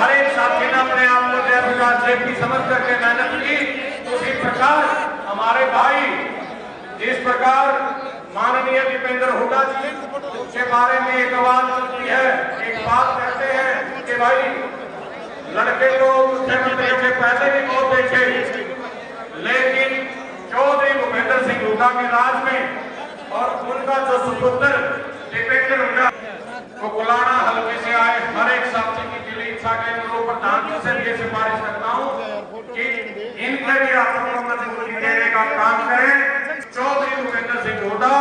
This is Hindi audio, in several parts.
हर एक साथी ने अपने आप को जयप्रकाश जेपी समझ करके मेहनत की। उसी प्रकार हमारे भाई जिस प्रकार माननीय दीपेंद्र हुड्डा जी के बारे में एक आवाज चलती है, एक बात कहते हैं कि भाई लड़के को मुख्यमंत्री से पहले भी बहुत देखे, लेकिन चौधरी भूपेंद्र सिंह हुड्डा के राज में और उनका जो सुपुत्र दीपेंद्र हुड्डा वो कुलाना हल्के से आए, हर एक साथी की दिली इच्छा के अनुरूप प्रधान जी से ये सिफारिश करता हूँ कि इनके भी आपको मजबूती देने का काम करें। चौधरी भूपेंद्र सिंह हुड्डा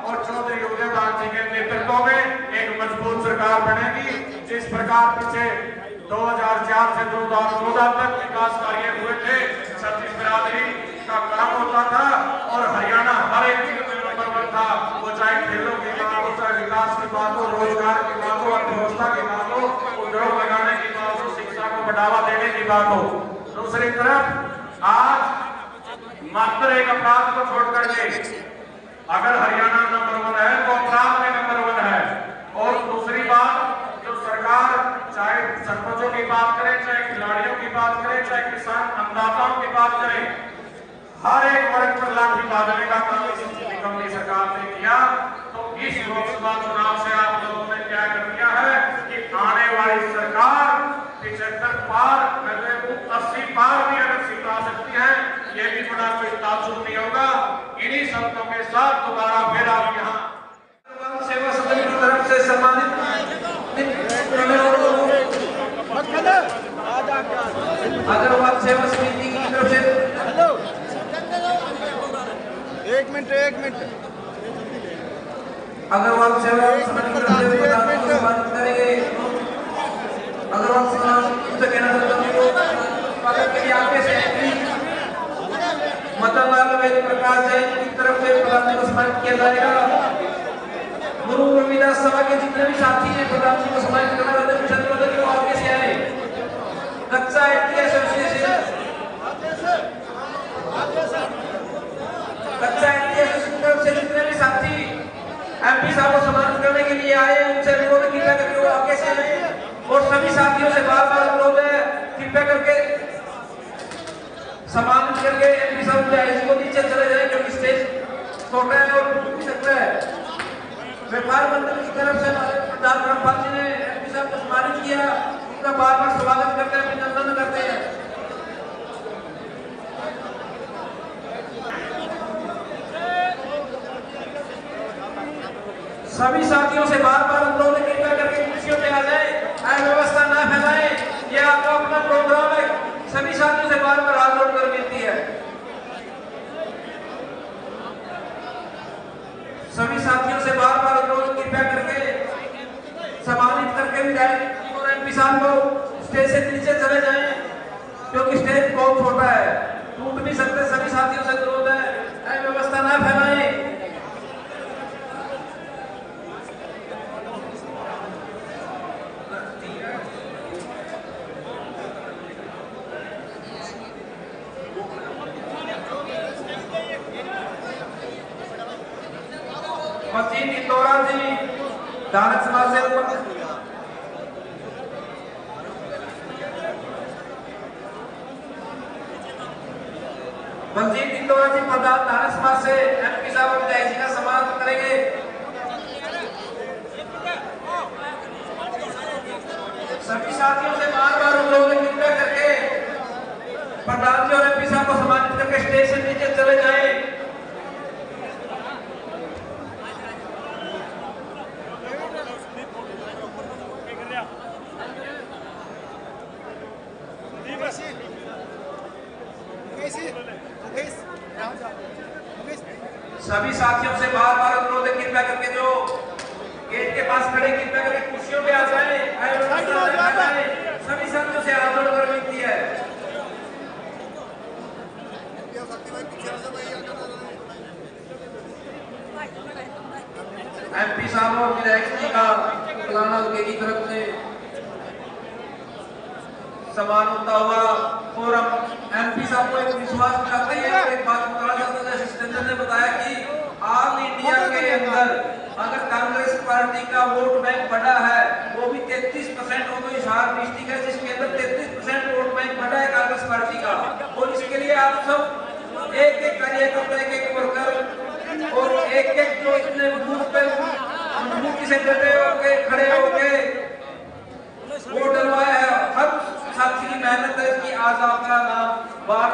और चौधरी उदयभान सिंह के नेतृत्व में एक मजबूत सरकार बनेगी। जिस प्रकार पीछे 2004 से 2014 तक विकास कार्य हुए थे, छत्तीस बिरादरी का काम होता था और हरियाणा हर एक चीज में नंबर वन था, वो चाहे खेलों की बात हो, चाहे विकास की बात हो, रोजगार की बात हो, अर्थव्यवस्था की बात हो, उद्योग लगाने की बात हो, शिक्षा को बढ़ावा देने की बात हो। दूसरी तरफ आज मात्र एक अपराध को छोड़ करके अगर हरियाणा नंबर वन है तो अपराध में नंबर वन है। और दूसरी बात, जो सरकार चाहे सरपंचों की बात करे, चाहे खिलाड़ियों की बात करे, चाहे किसान अन्नदाताओं की बात करे, हर एक वर्ग पर लाठी बांधने का काम इस कंपनी सरकार ने किया। तो इस लोकसभा चुनाव से आप लोगों ने क्या कर दिया है कि आने वाली सरकार 75 पार 80 पार भी अगर सीट आ सकती है, ये भी बड़ा कोई ताज्जुब नहीं होगा। इन्हीं शब्दों के साथ दोबारा फिर आप यहाँ सेवा सदन की तरफ से सम्मानित अग्रवाल सेवा समिति की तरफ से एक मिनट अग्रवाल सेवा समिति की तरफ से सम्मानित करेंगे। अग्रवाल सेवा से कहना चाहता हूँ स्वागत के लिए आगे से मदन लाल वेद प्रकाश जैन की तरफ से प्रधान जी को सम्मानित किया जाएगा। गुरु रविदास सभा के जितने भी साथी हैं प्रधान जी को सम्मानित करना चाहते हैं, छत्रपति को आगे से आए। कच्चा आईटी एसोसिएशन से जितने भी साथी एमपी साहब को सम्मानित करने के लिए आए, उनसे अनुरोध किया करके वो आगे से आए। और सभी साथियों से बार बार अनुरोध है, कृपया करके सम्मानित करके एमपी साहब को नीचे चले जाए, क्योंकि स्टेज छोटा है और टूट सकता है। व्यापार मंत्री की तरफ से हमारे प्रधान ब्रह्मपाल जी ने एमपी साहब को सम्मानित किया, उनका बार बार स्वागत करते हैं, अभिनंदन करते हैं। सभी साथियों से बार बार अनुरोध है, कृपया करके कुर्सियों पे आ जाए, अव्यवस्था ना फैलाएं। ये आपका अपना प्रोग्राम है, सभी साथियों से बार बार हाथ जोड़कर विनती है। सभी साथियों से बार बार अनुरोध, कृपया करके सम्मानित करके विधायक और एमपी साहब को स्टेज से नीचे चले जाएं, क्योंकि स्टेज बहुत छोटा है, टूट नहीं सकते। सभी साथियों से अनुरोध है, अव्यवस्था ना फैलाएं। मजीद इंदौरा जी धारक समाज से मंजीत इंदौरा जी प्रधान धारक समाज से एमपी साहब विधायक जी का सम्मान करेंगे। सभी साथियों से बार बार अनुरोध है, कृपया करके प्रधान जी और एमपी साहब को सम्मानित करके स्टेज से नीचे चले जाएं। सभी साथियों से बार बार अनुरोध है, कृपया करके जो गेट के पास खड़े कृपया करके कुर्सियों पे आ जाए। सभी साथियों से हाथ जोड़कर विनती है। एमपी साहब और विधायक जी का कुलाना की तरफ से सम्मान होता हुआ और हम एमपी साहब को एक विश्वास दिलाते हैं। एक बात बताना चाहता हूं, जैसे सिकंदर ने बताया कि ऑल इंडिया के अंदर अगर कांग्रेस पार्टी का वोट बैंक बड़ा है, वो भी 33% हो, तो हिसार डिस्ट्रिक्ट है जिसके अंदर आप सब एक एक कार्यकर्ता, एक एक वर्कर और एक एक जो इतने बूथ पे मुक्ति से डटे होके खड़े होके वोट डलवाया है, हर साथी की मेहनत है कि आज आपका नाम 12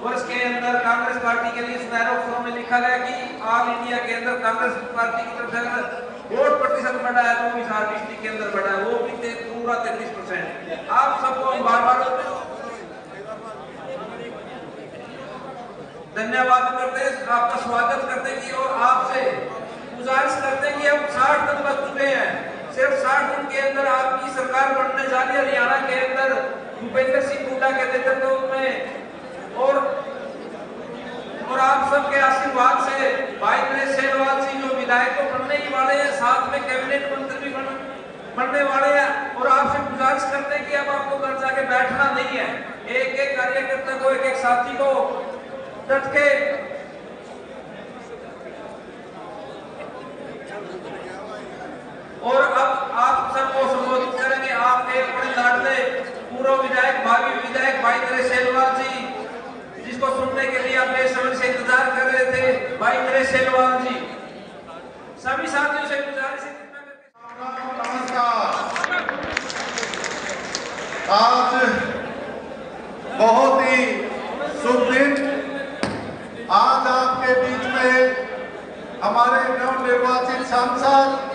वर्ष के अंदर कांग्रेस पार्टी के लिए सुनहरे अक्षरों में लिखा गया कि ऑल इंडिया के अंदर कांग्रेस पार्टी की तरफ से अगर वोट प्रतिशत बढ़ा है तो इस डिस्ट्रिक्ट के अंदर बढ़ा है, वो भी पूरा 33%। आप सबको हम बार बार धन्यवाद करते हैं, आपका स्वागत करते हैं और आपसे गुजारिश करते हैं कि हम 60 दिन बच चुके हैं, सिर्फ 60 दिन के अंदर आपकी सरकार बनने जा रही है हरियाणा के अंदर भूपेंद्र सिंह हुड्डा के नेतृत्व में और आप सबके आशीर्वाद से भाई नरेश सेलवाल जी जो विधायक तो बनने ही वाले हैं, साथ में कैबिनेट मंत्री भी बनने वाले हैं। और आपसे गुजारिश करते हैं कि अब आपको घर जाके बैठना नहीं है, एक एक कार्यकर्ता को, एक एक साथी को डट के और अब आप सबको संबोधित करेंगे आपके अपने लाडले पूर्व विधायक भाई नरेश सेलवाल जी, जिसको सुनने के लिए आप बेसब्री से इंतजार कर रहे थे। भाई नरेश सेलवाल जी, सभी साथियों से गुजारिश है। नमस्कार। आज बहुत ही शुभ दिन, आज आपके बीच में हमारे नवनिर्वाचित सांसद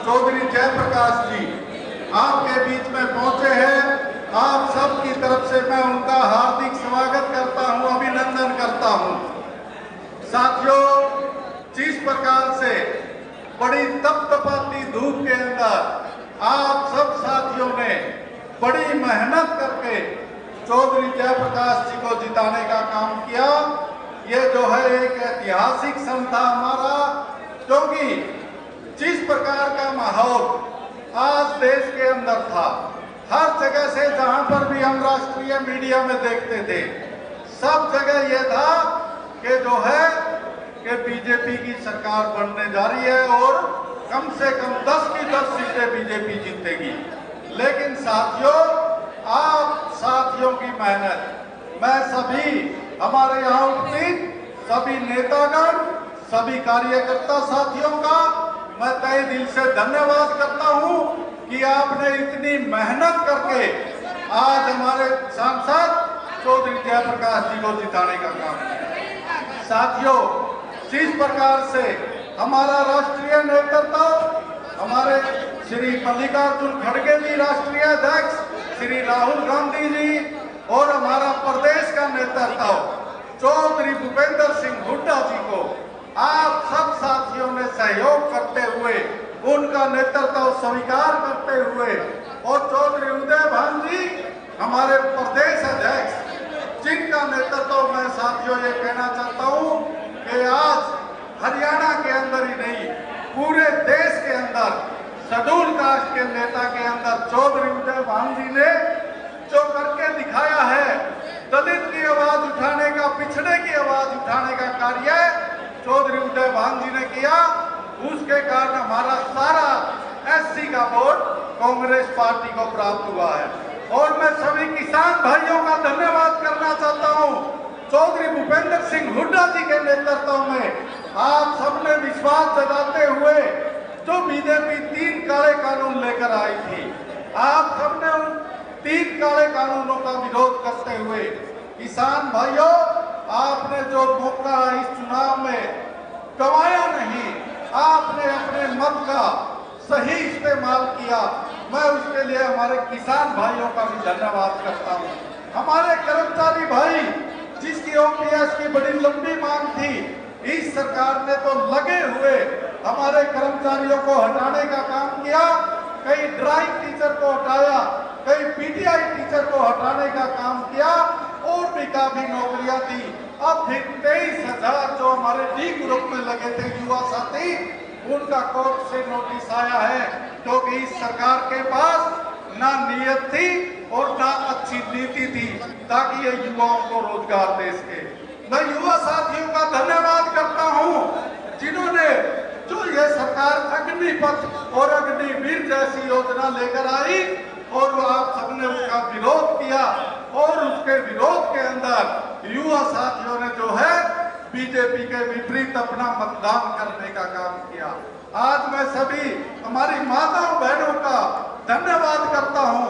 चौधरी जयप्रकाश जी आपके बीच में पहुंचे हैं। आप सब की तरफ से मैं उनका हार्दिक स्वागत करता हूं, अभिनंदन करता हूं। साथियों, जिस प्रकार से बड़ी तपतपाती धूप के अंदर आप सब साथियों ने बड़ी मेहनत करके चौधरी जयप्रकाश जी को जिताने का काम किया, ये जो है एक ऐतिहासिक क्षण था हमारा, क्योंकि जिस प्रकार का माहौल आज देश के अंदर था, हर जगह से जहां पर भी हम राष्ट्रीय मीडिया में देखते थे, सब जगह यह था कि जो है कि बीजेपी की सरकार बनने जा रही है और कम से कम 10 की 10 सीटें बीजेपी जीतेगी। लेकिन साथियों, आप साथियों की मेहनत, मैं सभी हमारे यहाँ उपस्थित सभी नेतागण, सभी कार्यकर्ता साथियों का मैं तहे दिल से धन्यवाद करता हूँ कि आपने इतनी मेहनत करके आज हमारे सांसद चौधरी जयप्रकाश जी को जिताने का काम किया। साथियों, जिस प्रकार से हमारा राष्ट्रीय नेतृत्व, हमारे श्री मल्लिकार्जुन खड़गे जी राष्ट्रीय अध्यक्ष, श्री राहुल गांधी जी और हमारा प्रदेश का नेतृत्व चौधरी भूपेंद्र सिंह हुड्डा जी को आप सब साथियों ने सहयोग करते हुए, उनका नेतृत्व स्वीकार करते हुए और चौधरी उदय भान जी हमारे प्रदेश अध्यक्ष, जिनका नेतृत्व मैं साथियों ये कहना चाहता हूँ कि आज हरियाणा के अंदर ही नहीं, पूरे देश के अंदर शेड्यूल कास्ट के नेता के अंदर चौधरी उदय भान जी ने जो करके दिखाया है, दलित की आवाज उठाने का, पिछड़े की आवाज उठाने का कार्य चौधरी उदय भान जी ने किया, उसके कारण हमारा सारा एससी का वोट कांग्रेस पार्टी को प्राप्त हुआ है। और मैं सभी किसान भाइयों का धन्यवाद करना चाहता हूं, चौधरी भूपेंद्र सिंह हुड्डा जी के नेतृत्व में आप सबने विश्वास जताते हुए जो बीजेपी 3 काले कानून लेकर आई थी, आप सबने उन 3 काले कानूनों का विरोध करते हुए, किसान भाइयों, आपने जो मौका इस चुनाव में गंवाया नहीं, आपने अपने मत का सही इस्तेमाल किया। मैं उसके लिए हमारे किसान भाइयों का भी धन्यवाद करता हूं। हमारे कर्मचारी भाई, जिसकी ओपीएस की बड़ी लंबी मांग थी, इस सरकार ने तो लगे हुए हमारे कर्मचारियों को हटाने का काम किया। कई ड्राइंग टीचर को हटाया, कई पीटीआई टीचर को हटाने का काम किया और भी काफी नौकरियां थी। अब फिर 23,000 जो हमारे डी ग्रुप में लगे थे युवा साथी, उनका कोर्ट से नोटिस आया है, क्योंकि इस सरकार के पास ना नियत थी और ना अच्छी नीति थी ताकि ये युवाओं को रोजगार दे सके। मैं युवा साथियों का धन्यवाद करता हूं, जिन्होंने जो ये सरकार अग्निपथ और अग्निवीर जैसी योजना लेकर आई और आप सबने उसका विरोध किया और उसके विरोध के अंदर युवा बीजेपी के विपरीत अपना मतदान करने का काम किया। आज मैं सभी हमारी माताओं बहनों का धन्यवाद करता हूं,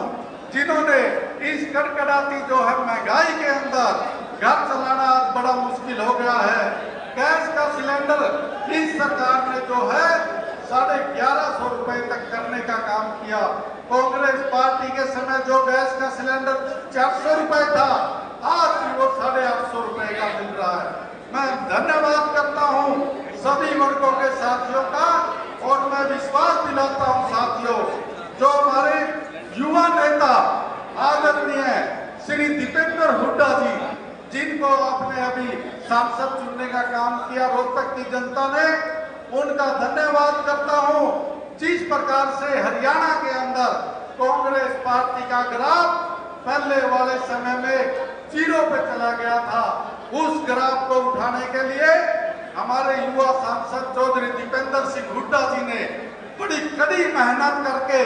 जिन्होंने इस कड़कड़ाती जो है महंगाई के अंदर घर चलाना आज बड़ा मुश्किल हो गया है। गैस का सिलेंडर इस सरकार ने जो है 1150 रुपए तक करने का काम किया। कांग्रेस पार्टी के समय जो गैस का सिलेंडर 400 रुपए था, आज भी वो 850 रुपए का मिल रहा है। मैं धन्यवाद करता हूं सभी वर्गों के साथियों का, और मैं विश्वास दिलाता हूं साथियों, जो हमारे युवा नेता आदरणीय श्री दीपेंद्र हुड्डा जी, जिनको आपने अभी सांसद चुनने का काम किया रोहतक की जनता ने, उनका धन्यवाद करता हूं। जिस प्रकार से हरियाणा के अंदर कांग्रेस पार्टी का ग्राफ पहले वाले समय में 0 पे चला गया था, उस ग्राफ को उठाने के लिए हमारे युवा सांसद चौधरी दीपेंद्र सिंह हुड्डा जी ने बड़ी कड़ी मेहनत करके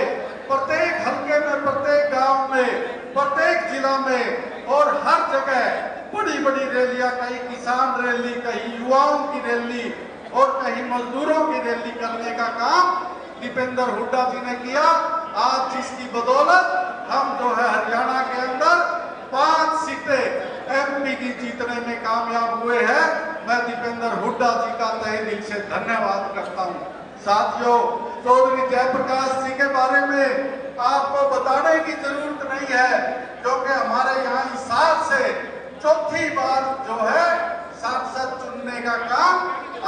प्रत्येक हल्के में, प्रत्येक गांव में, प्रत्येक जिला में और हर जगह बड़ी बड़ी रैलियां, कहीं किसान रैली, कहीं युवाओं की रैली और कहीं मजदूरों की रैली करने का काम दीपेंद्र हुड्डा जी ने किया। आज जिसकी बदौलत हम जो है हरियाणा के अंदर 5 सीटें एमपी की जीतने में कामयाब हुए हैं। मैं दीपेंद्र हुड्डा जी का तहे दिल से धन्यवाद करता हूं। साथियों, चौधरी जयप्रकाश जी के बारे में आपको बताने की जरूरत नहीं है, क्योंकि हमारे यहाँ इस साल से चौथी बार जो है सांसद चुनने का काम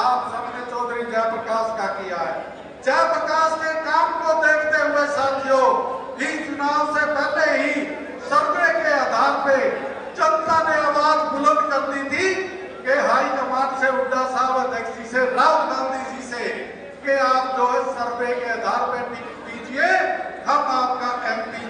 आप सबने चौधरी जयप्रकाश का किया है। जयप्रकाश के काम को देखते हुए साथियों, इस चुनाव से पहले ही सर्वे के आधार पे जनता ने आवाज बुलंद कर दी थी कि हाईकमान से हुड्डा साहब, अध्यक्ष जी से, राहुल गांधी जी से, कि आप जो है सर्वे के आधार पे टिकट दीजिए, हम आपका एमपी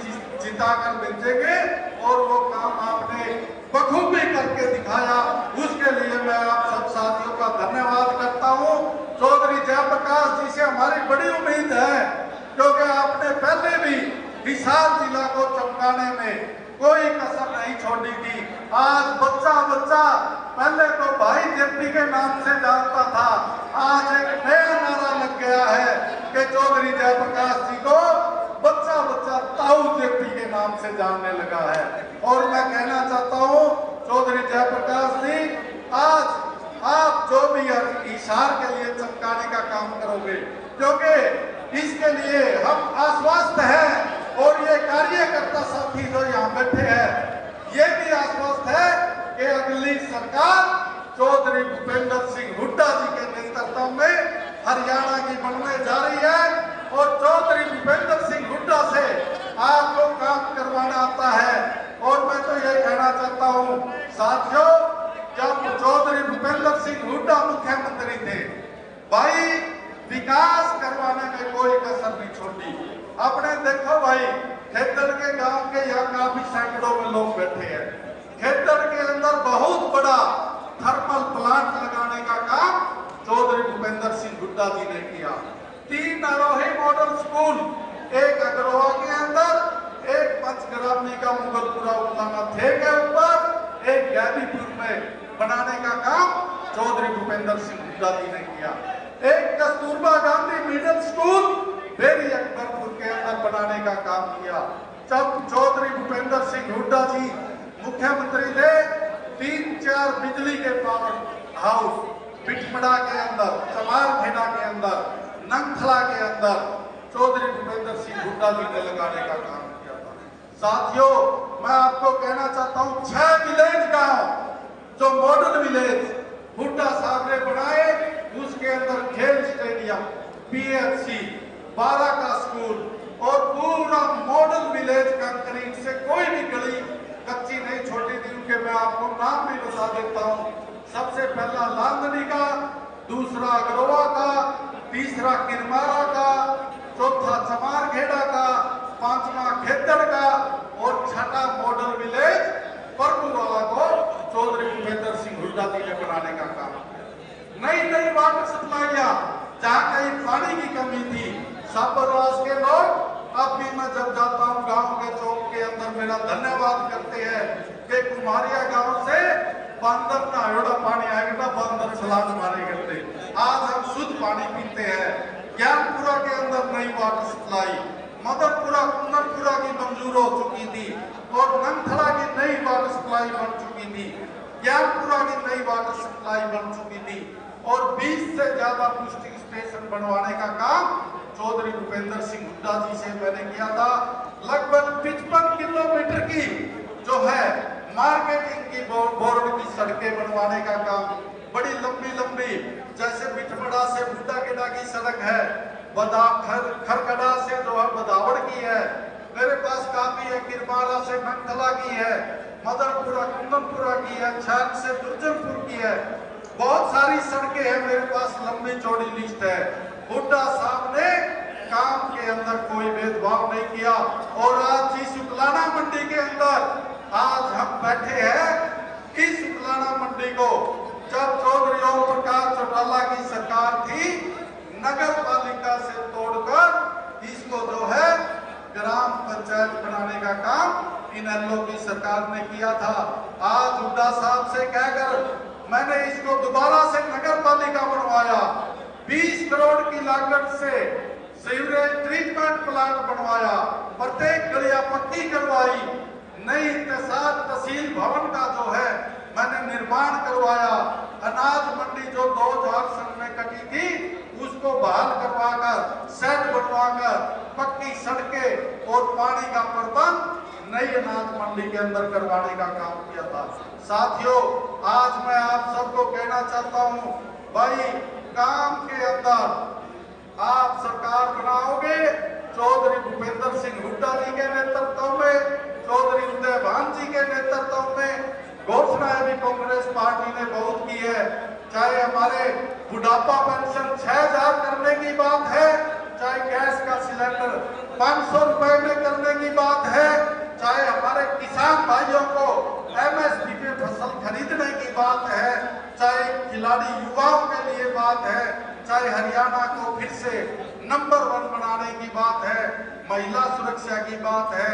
जिताकर भेजेंगे। और वो काम आपने बखूबी करके दिखाया, उसके लिए मैं आप सब साथियों का धन्यवाद करता हूं। चौधरी जयप्रकाश जी से हमारी बड़ी उम्मीद है, क्योंकि आपने पहले भी हिसार जिला को चमकाने में कोई कसर नहीं छोड़ी थी। आज बच्चा बच्चा पहले तो भाई जेपी के नाम से जानता था, आज एक नया नारा लग गया है कि चौधरी जयप्रकाश जी को बच्चा बच्चा ताऊ जेपी के नाम से जानने लगा है। और मैं कहना चाहता हूं चौधरी जयप्रकाश जी, आज आप जो भी हिसार के लिए चमकाने का काम करोगे, क्योंकि इसके लिए हम आश्वस्त हैं, और ये कार्यकर्ता साथी जो यहाँ बैठे हैं ये भी आश्वस्त है कि अगली सरकार चौधरी भूपेंद्र सिंह हुड्डा जी के नेतृत्व में हरियाणा की बनने जा रही है। और चौधरी भूपेंद्र सिंह हुड्डा से आपको काम करवाना आता है। और मैं तो ये कहना चाहता हूँ साथियों, जब चौधरी भूपेंद्र सिंह हुड्डा मुख्यमंत्री थे, भाई विकास करवाने में कोई कसर नहीं छोड़ी। आपने देखो भाई, खेतर के गांव के यहाँ काफी सैकड़ों में लोग बैठे हैं। खेतर के अंदर बहुत बड़ा थर्मल प्लांट लगाने का काम चौधरी भूपेंद्र सिंह हुड्डा जी ने किया। 3 आरोही मॉडल स्कूल, एक अग्रवा के अंदर, एक पंचग्रामी का मुगलपुरा उठाना थे के ऊपर, एक गैबीपुर में बनाने का काम चौधरी भूपेंद्र सिंह हुड्डा जी ने किया। एक कस्तूरबा गांधी मिडिल स्कूल बेरी अकबरपुर के अंदर बनाने का काम किया। जब चौधरी भूपेंद्र सिंह हुड्डा जी मुख्यमंत्री थे, 3-4 बिजली के पावर हाउस पिटमड़ा के अंदर, चमारखेड़ा के अंदर, नंगथला के अंदर चौधरी भूपेंद्र सिंह हुड्डा जी ने लगाने का काम किया था। साथियों, मैं आपको कहना चाहता हूँ 6 विलेज गांव जो मॉडल विलेज हुड्डा साहब ने बनाए, उसके अंदर खेल स्टेडियम, पीएचसी, 12 का स्कूल और पूरा मॉडल विलेज कंक्रीट से कोई भी गली कच्ची नहीं छोड़ी थी। उनके मैं आपको नाम भी बता देता हूँ। सबसे पहला लांदनी का, दूसरा अग्रवा का, तीसरा किरमारा का, चौथा चमारखेड़ा का, 5वां खेतड़ का और 6ठा मॉडल विलेज परपुरवाला को चौधरी भूपेंद्र सिंह हुड्डा जी ने बनाने का काम। नई वाटर सप्लाइयां, जहाँ कहीं पानी की कमी थी, साबरवास के लोग अब भी मैं जब जाता हूँ गांव के चौक के अंदर मेरा धन्यवाद करते हैं कि कुमारिया गांव से बंदर ना एड़ा पानी आएगा, बंदर छलांग मारे करते। आज हम शुद्ध पानी पीते हैं। ज्ञानपुरा के अंदर नई वाटर सप्लाई, मदनपुरा कुंदनपुरा की मंजूर हो चुकी थी और नंगथड़ा की नई वाटर सप्लाई बन चुकी थी, ज्ञानपुरा की नई वाटर सप्लाई बन चुकी थी और 20 से ज्यादा पुस्टिंग स्टेशन बनवाने का काम चौधरी भूपेंद्र सिंह हुड्डा जी से मैंने किया था। लगभग 55 किलोमीटर की जो है मार्केटिंग की बोर्ड की सड़कें बनवाने का काम, बड़ी लंबी लंबी, जैसे बिठमड़ा से बूटागेड़ा की सड़क है, खरकड़ा से जो है बदावड़ की है, मेरे पास काफी है, किरमाला से नंगथला की है, मदनपुरा कुंदनपुरा की है, छान से दुर्जनपुर की है, बहुत सारी सड़कें हैं मेरे पास, लंबी चौड़ी लिस्ट है। हुड्डा साहब ने काम के अंदर कोई भेदभाव नहीं किया और आज जी शुक्लाना मंडी के अंदर आज हम बैठे हैं। इस शुक्लाना मंडी को जब चौधरी ओम प्रकाश चौटाला की सरकार थी, नगर पालिका से तोड़कर इसको जो है ग्राम पंचायत बनाने का काम इनेलो की सरकार ने किया था। आज हुड्डा साहब से कहकर मैंने इसको दोबारा से नगर पालिका बनवाया, 20 करोड़ की लागत से सीवरेज ट्रीटमेंट प्लांट बनवाया, प्रत्येक गलियां पक्की करवाई, नई इत्तेसाद तहसील भवन का जो है मैंने निर्माण करवाया, अनाज मंडी जो 2000 सन में कटी थी उसको बहाल करवाकर, सेट बनवाकर, पक्की सड़कें और पानी का प्रबंध नई अनाज मंडी के अंदर करवाने का काम किया था। साथियों, आज मैं आप सबको कहना चाहता हूं, भाई काम के अंदर आप सरकार बनाओगे चौधरी भूपेंद्र सिंह हुड्डा जी के नेतृत्व में, चौधरी उदयभान जी के नेतृत्व में। घोषणाएं भी कांग्रेस पार्टी ने बहुत की है, चाहे हमारे बुढ़ापा पेंशन 6000 करने की बात है, चाहे गैस का सिलेंडर 500 रुपए में करने की बात है, चाहे हमारे किसान भाइयों को MSP पे फसल खरीदने की बात है, चाहे खिलाड़ी युवाओं के लिए बात है, चाहे हरियाणा को फिर से नंबर 1 बनाने की बात है, महिला सुरक्षा की बात है,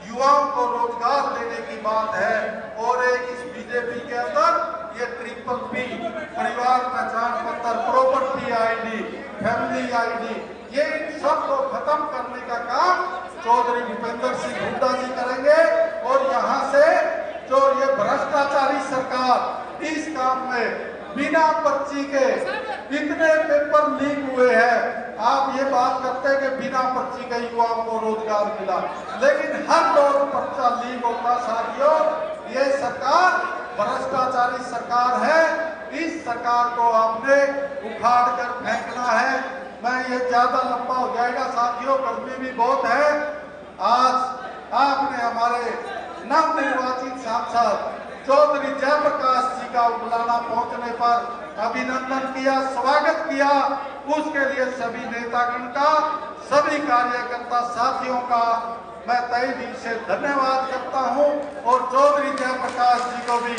युवाओं को रोजगार देने की बात है और एक इस बीजेपी के अंदर ये PPP परिवार पहचान पत्र, प्रॉपर्टी ID, फैमिली ID, ये इन सब को खत्म करने का काम चौधरी भूपेंद्र सिंह हुड्डा जी करेंगे और यहाँ से जो ये भ्रष्टाचारी सरकार इस काम में बिना पर्ची के इतने पेपर लीक हुए हैं। आप ये बात करते हैं कि बिना पर्ची के युवाओं को रोजगार मिला, लेकिन हर रोज पर्चा लीक होता। साथियों, ये सरकार भ्रष्टाचारी सरकार है, इस सरकार को आपने उखाड़ कर फेंकना है। मैं ये ज्यादा लंबा हो जाएगा साथियों, गर्मी भी बहुत है। आज आपने हमारे नवनिर्वाचित सांसद चौधरी जयप्रकाश जी का उगलाना पहुंचने पर अभिनंदन किया, स्वागत किया, उसके लिए सभी नेतागण का, सभी कार्यकर्ता साथियों का मैं तहे दिल से धन्यवाद करता हूं और चौधरी जयप्रकाश जी को भी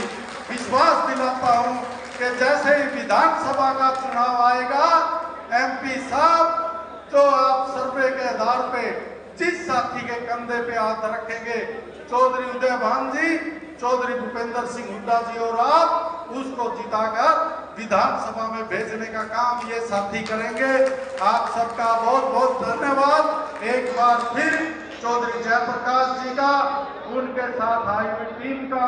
विश्वास दिलाता हूं कि जैसे ही विधानसभा का चुनाव आएगा, MP साहब जो आप सर्वे के आधार पे जिस साथी के कंधे पे हाथ रखेंगे, चौधरी उदयभान जी, चौधरी भूपेंद्र सिंह हुड्डा जी और आप उसको जिताकर विधानसभा में भेजने का काम ये साथी करेंगे। आप सबका बहुत बहुत धन्यवाद। एक बार फिर चौधरी जयप्रकाश जी का, उनके साथ आई हुई टीम का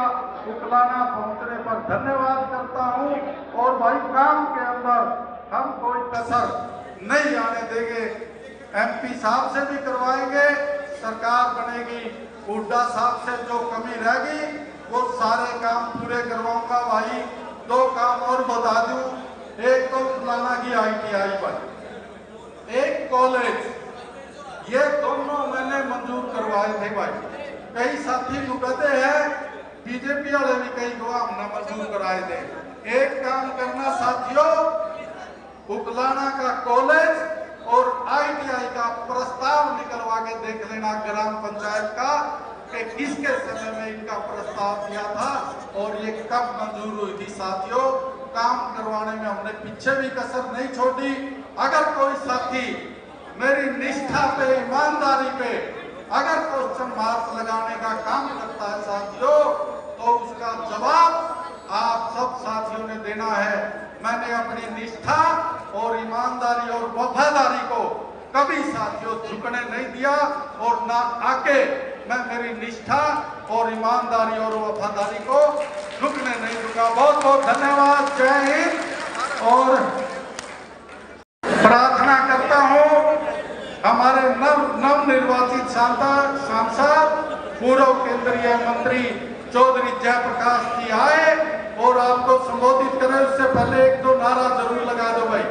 उकलाना पहुंचने पर धन्यवाद करता हूं और भाई काम के अंदर हम कोई कसर नहीं आने देंगे। MP साहब से भी करवाएंगे, सरकार बनेगी, हुड्डा साहब से जो कमी रहेगी वो सारे काम पूरे करवाऊंगा। भाई 2 काम और बता दूं, एक तो फलाना की ITI भाई, एक कॉलेज, ये दोनों मैंने मंजूर करवाए थे भाई। कई साथी कहते हैं बीजेपी वाले भी कई को हमने मंजूर कराए थे। एक काम करना साथियों, उकलाना का कॉलेज और ITI का प्रस्ताव निकलवा के देख लेना ग्राम पंचायत का कि किसके समय में इनका प्रस्ताव दिया था और ये कब मंजूर हुई थी। साथियों, काम करवाने में हमने पीछे भी कसर नहीं छोड़ी। अगर कोई साथी मेरी निष्ठा पे, ईमानदारी पे अगर क्वेश्चन मार्क लगाने का काम करता है साथियों, तो उसका जवाब आप सब साथियों ने देना है। मैंने अपनी निष्ठा और ईमानदारी और वफादारी को कभी साथियों झुकने नहीं दिया और ना आके मैं मेरी निष्ठा और ईमानदारी और वफादारी को झुकने नहीं दूंगा। बहुत बहुत धन्यवाद। जय हिंद। और प्रार्थना करता हूं हमारे नव निर्वाचित सांसद पूर्व केंद्रीय मंत्री चौधरी जयप्रकाश जी आए और आपको संबोधित करें। उससे पहले एक दो नारा जरूर लगा दो भाई।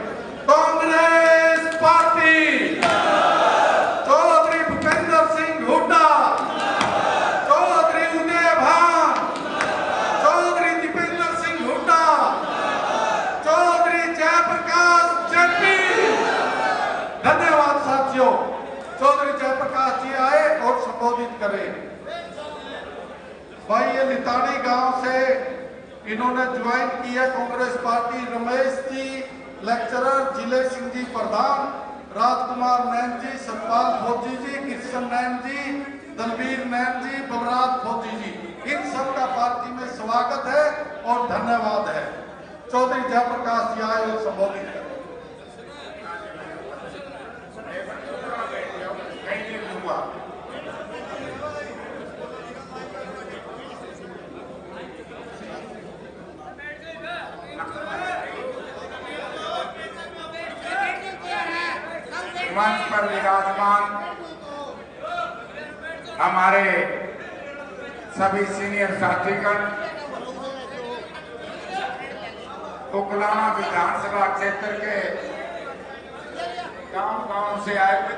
कांग्रेस पार्टी, चौधरी भूपेंद्र सिंह हुड्डा, चौधरी उदय भान, चौधरी दीपेंद्र सिंह हुड्डा, चौधरी जयप्रकाश जेपी। धन्यवाद साथियों। चौधरी जयप्रकाश जी आए और संबोधित करें। भाई ये लिताड़ी गांव से इन्होंने ज्वाइन की है कांग्रेस पार्टी। रमेश जी लेक्चरर, जिले सिंह जी प्रधान, राजकुमार नैन जी, सतपाल फौजी जी, कृष्ण नैन जी, दलवीर नैन जी, बलराज फौजी जी, इन सबका पार्टी में स्वागत है और धन्यवाद है। चौधरी जयप्रकाश जी आए और संबोधित करें। मंच पर विराजमान हमारे सभी सीनियर साथीगण, उकलाना विधानसभा क्षेत्र के गांव से आए हुए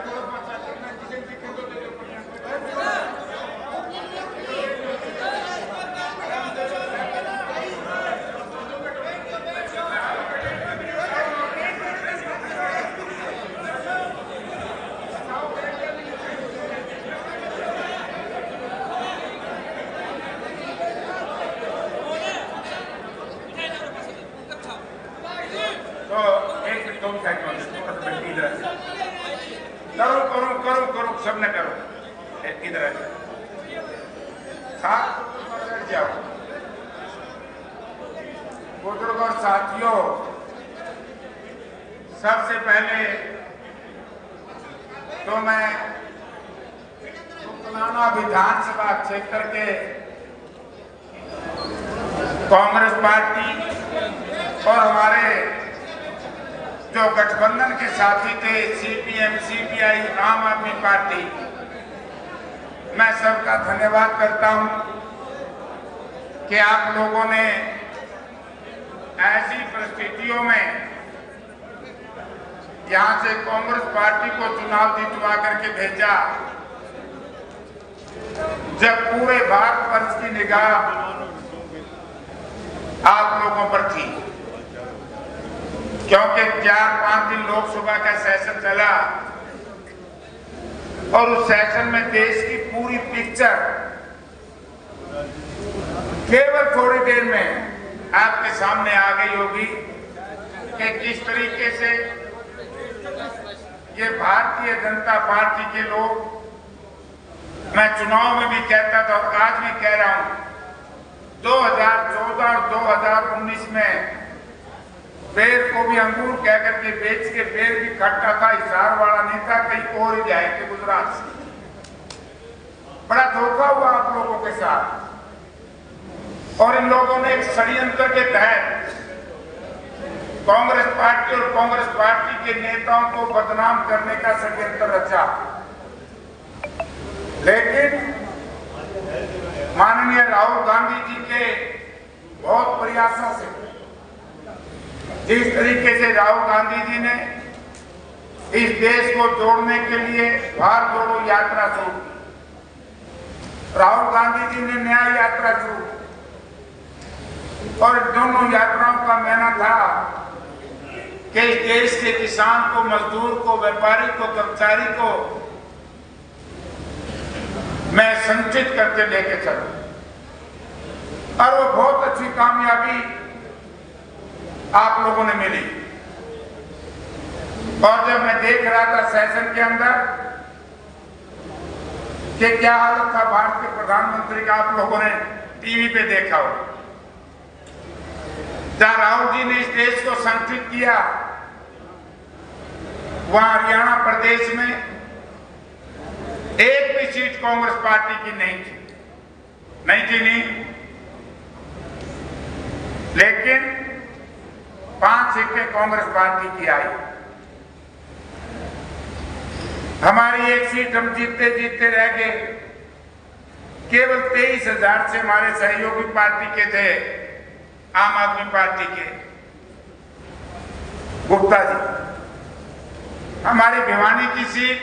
करो सबने करो इधर जाओ। बुजुर्ग और साथियों, सबसे पहले तो मैं उकलाना विधानसभा क्षेत्र के कांग्रेस पार्टी और हमारे जो गठबंधन के साथी थे सीपीएम, सीपीआई, आम आदमी पार्टी, मैं सबका धन्यवाद करता हूं कि आप लोगों ने ऐसी परिस्थितियों में यहां से कांग्रेस पार्टी को चुनाव जितवा करके भेजा, जब पूरे भारतवर्ष की निगाह आप लोगों पर थी, क्योंकि 4-5 दिन लोकसभा का सेशन चला और उस सेशन में देश की पूरी पिक्चर केवल थोड़ी देर में आपके सामने आ गई होगी कि किस तरीके से ये भारतीय जनता पार्टी के लोग, मैं चुनाव में भी कहता था और आज भी कह रहा हूं, 2014 और 2019 में बेर को भी अंगूर कहकर के बेच के बेर भी खट्टा था, हिसार वाला नहीं था, कहीं और ही जाए थे गुजरात से। बड़ा धोखा हुआ आप लोगों के साथ और इन लोगों ने एक षड्यंत्र के तहत कांग्रेस पार्टी और कांग्रेस पार्टी के नेताओं को बदनाम करने का षड्यंत्र रचा। लेकिन माननीय राहुल गांधी जी के बहुत प्रयासों से, जिस तरीके से राहुल गांधी जी ने इस देश को जोड़ने के लिए भारत जोड़ो यात्रा शुरू की, राहुल गांधी जी ने न्याय यात्रा शुरू और दोनों यात्राओं का कहना था कि इस देश के किसान को, मजदूर को, व्यापारी को, कर्मचारी को मैं संचित करके लेके चलूं, और वो बहुत अच्छी कामयाबी आप लोगों ने मिली। और जब मैं देख रहा था सेशन के अंदर कि क्या हालत था भारत के प्रधानमंत्री का, आप लोगों ने टीवी पे देखा हो, जहां राहुल जी ने इस देश को संगठित किया, वहां हरियाणा प्रदेश में एक भी सीट कांग्रेस पार्टी की नहीं थी। लेकिन 5 सीटें कांग्रेस पार्टी की आई। हमारी एक सीट हम जीतते जीतते रह गए। केवल 23,000 से हमारे सहयोगी पार्टी के थे, आम आदमी पार्टी के गुप्ता जी। हमारी भिवानी की सीट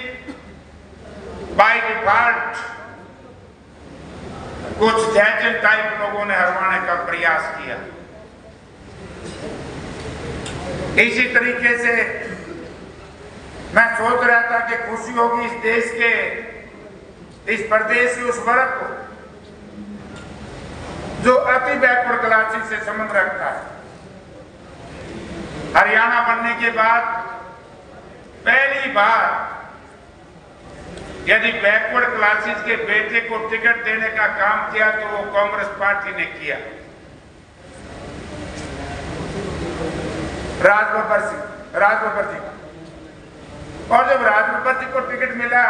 बाय डिफॉल्ट कुछ जैजन टाइप लोगों ने हरवाने का प्रयास किया। इसी तरीके से मैं सोच रहा था कि खुशी होगी इस देश के, इस प्रदेश के उस वर्ग को जो अति बैकवर्ड क्लासेस से संबंध रखता है। हरियाणा बनने के बाद पहली बार यदि बैकवर्ड क्लासेस के बेटे को टिकट देने का काम किया तो वो कांग्रेस पार्टी ने किया। राजबब्बर जी। और जब राजबब्बर जी को टिकट मिला,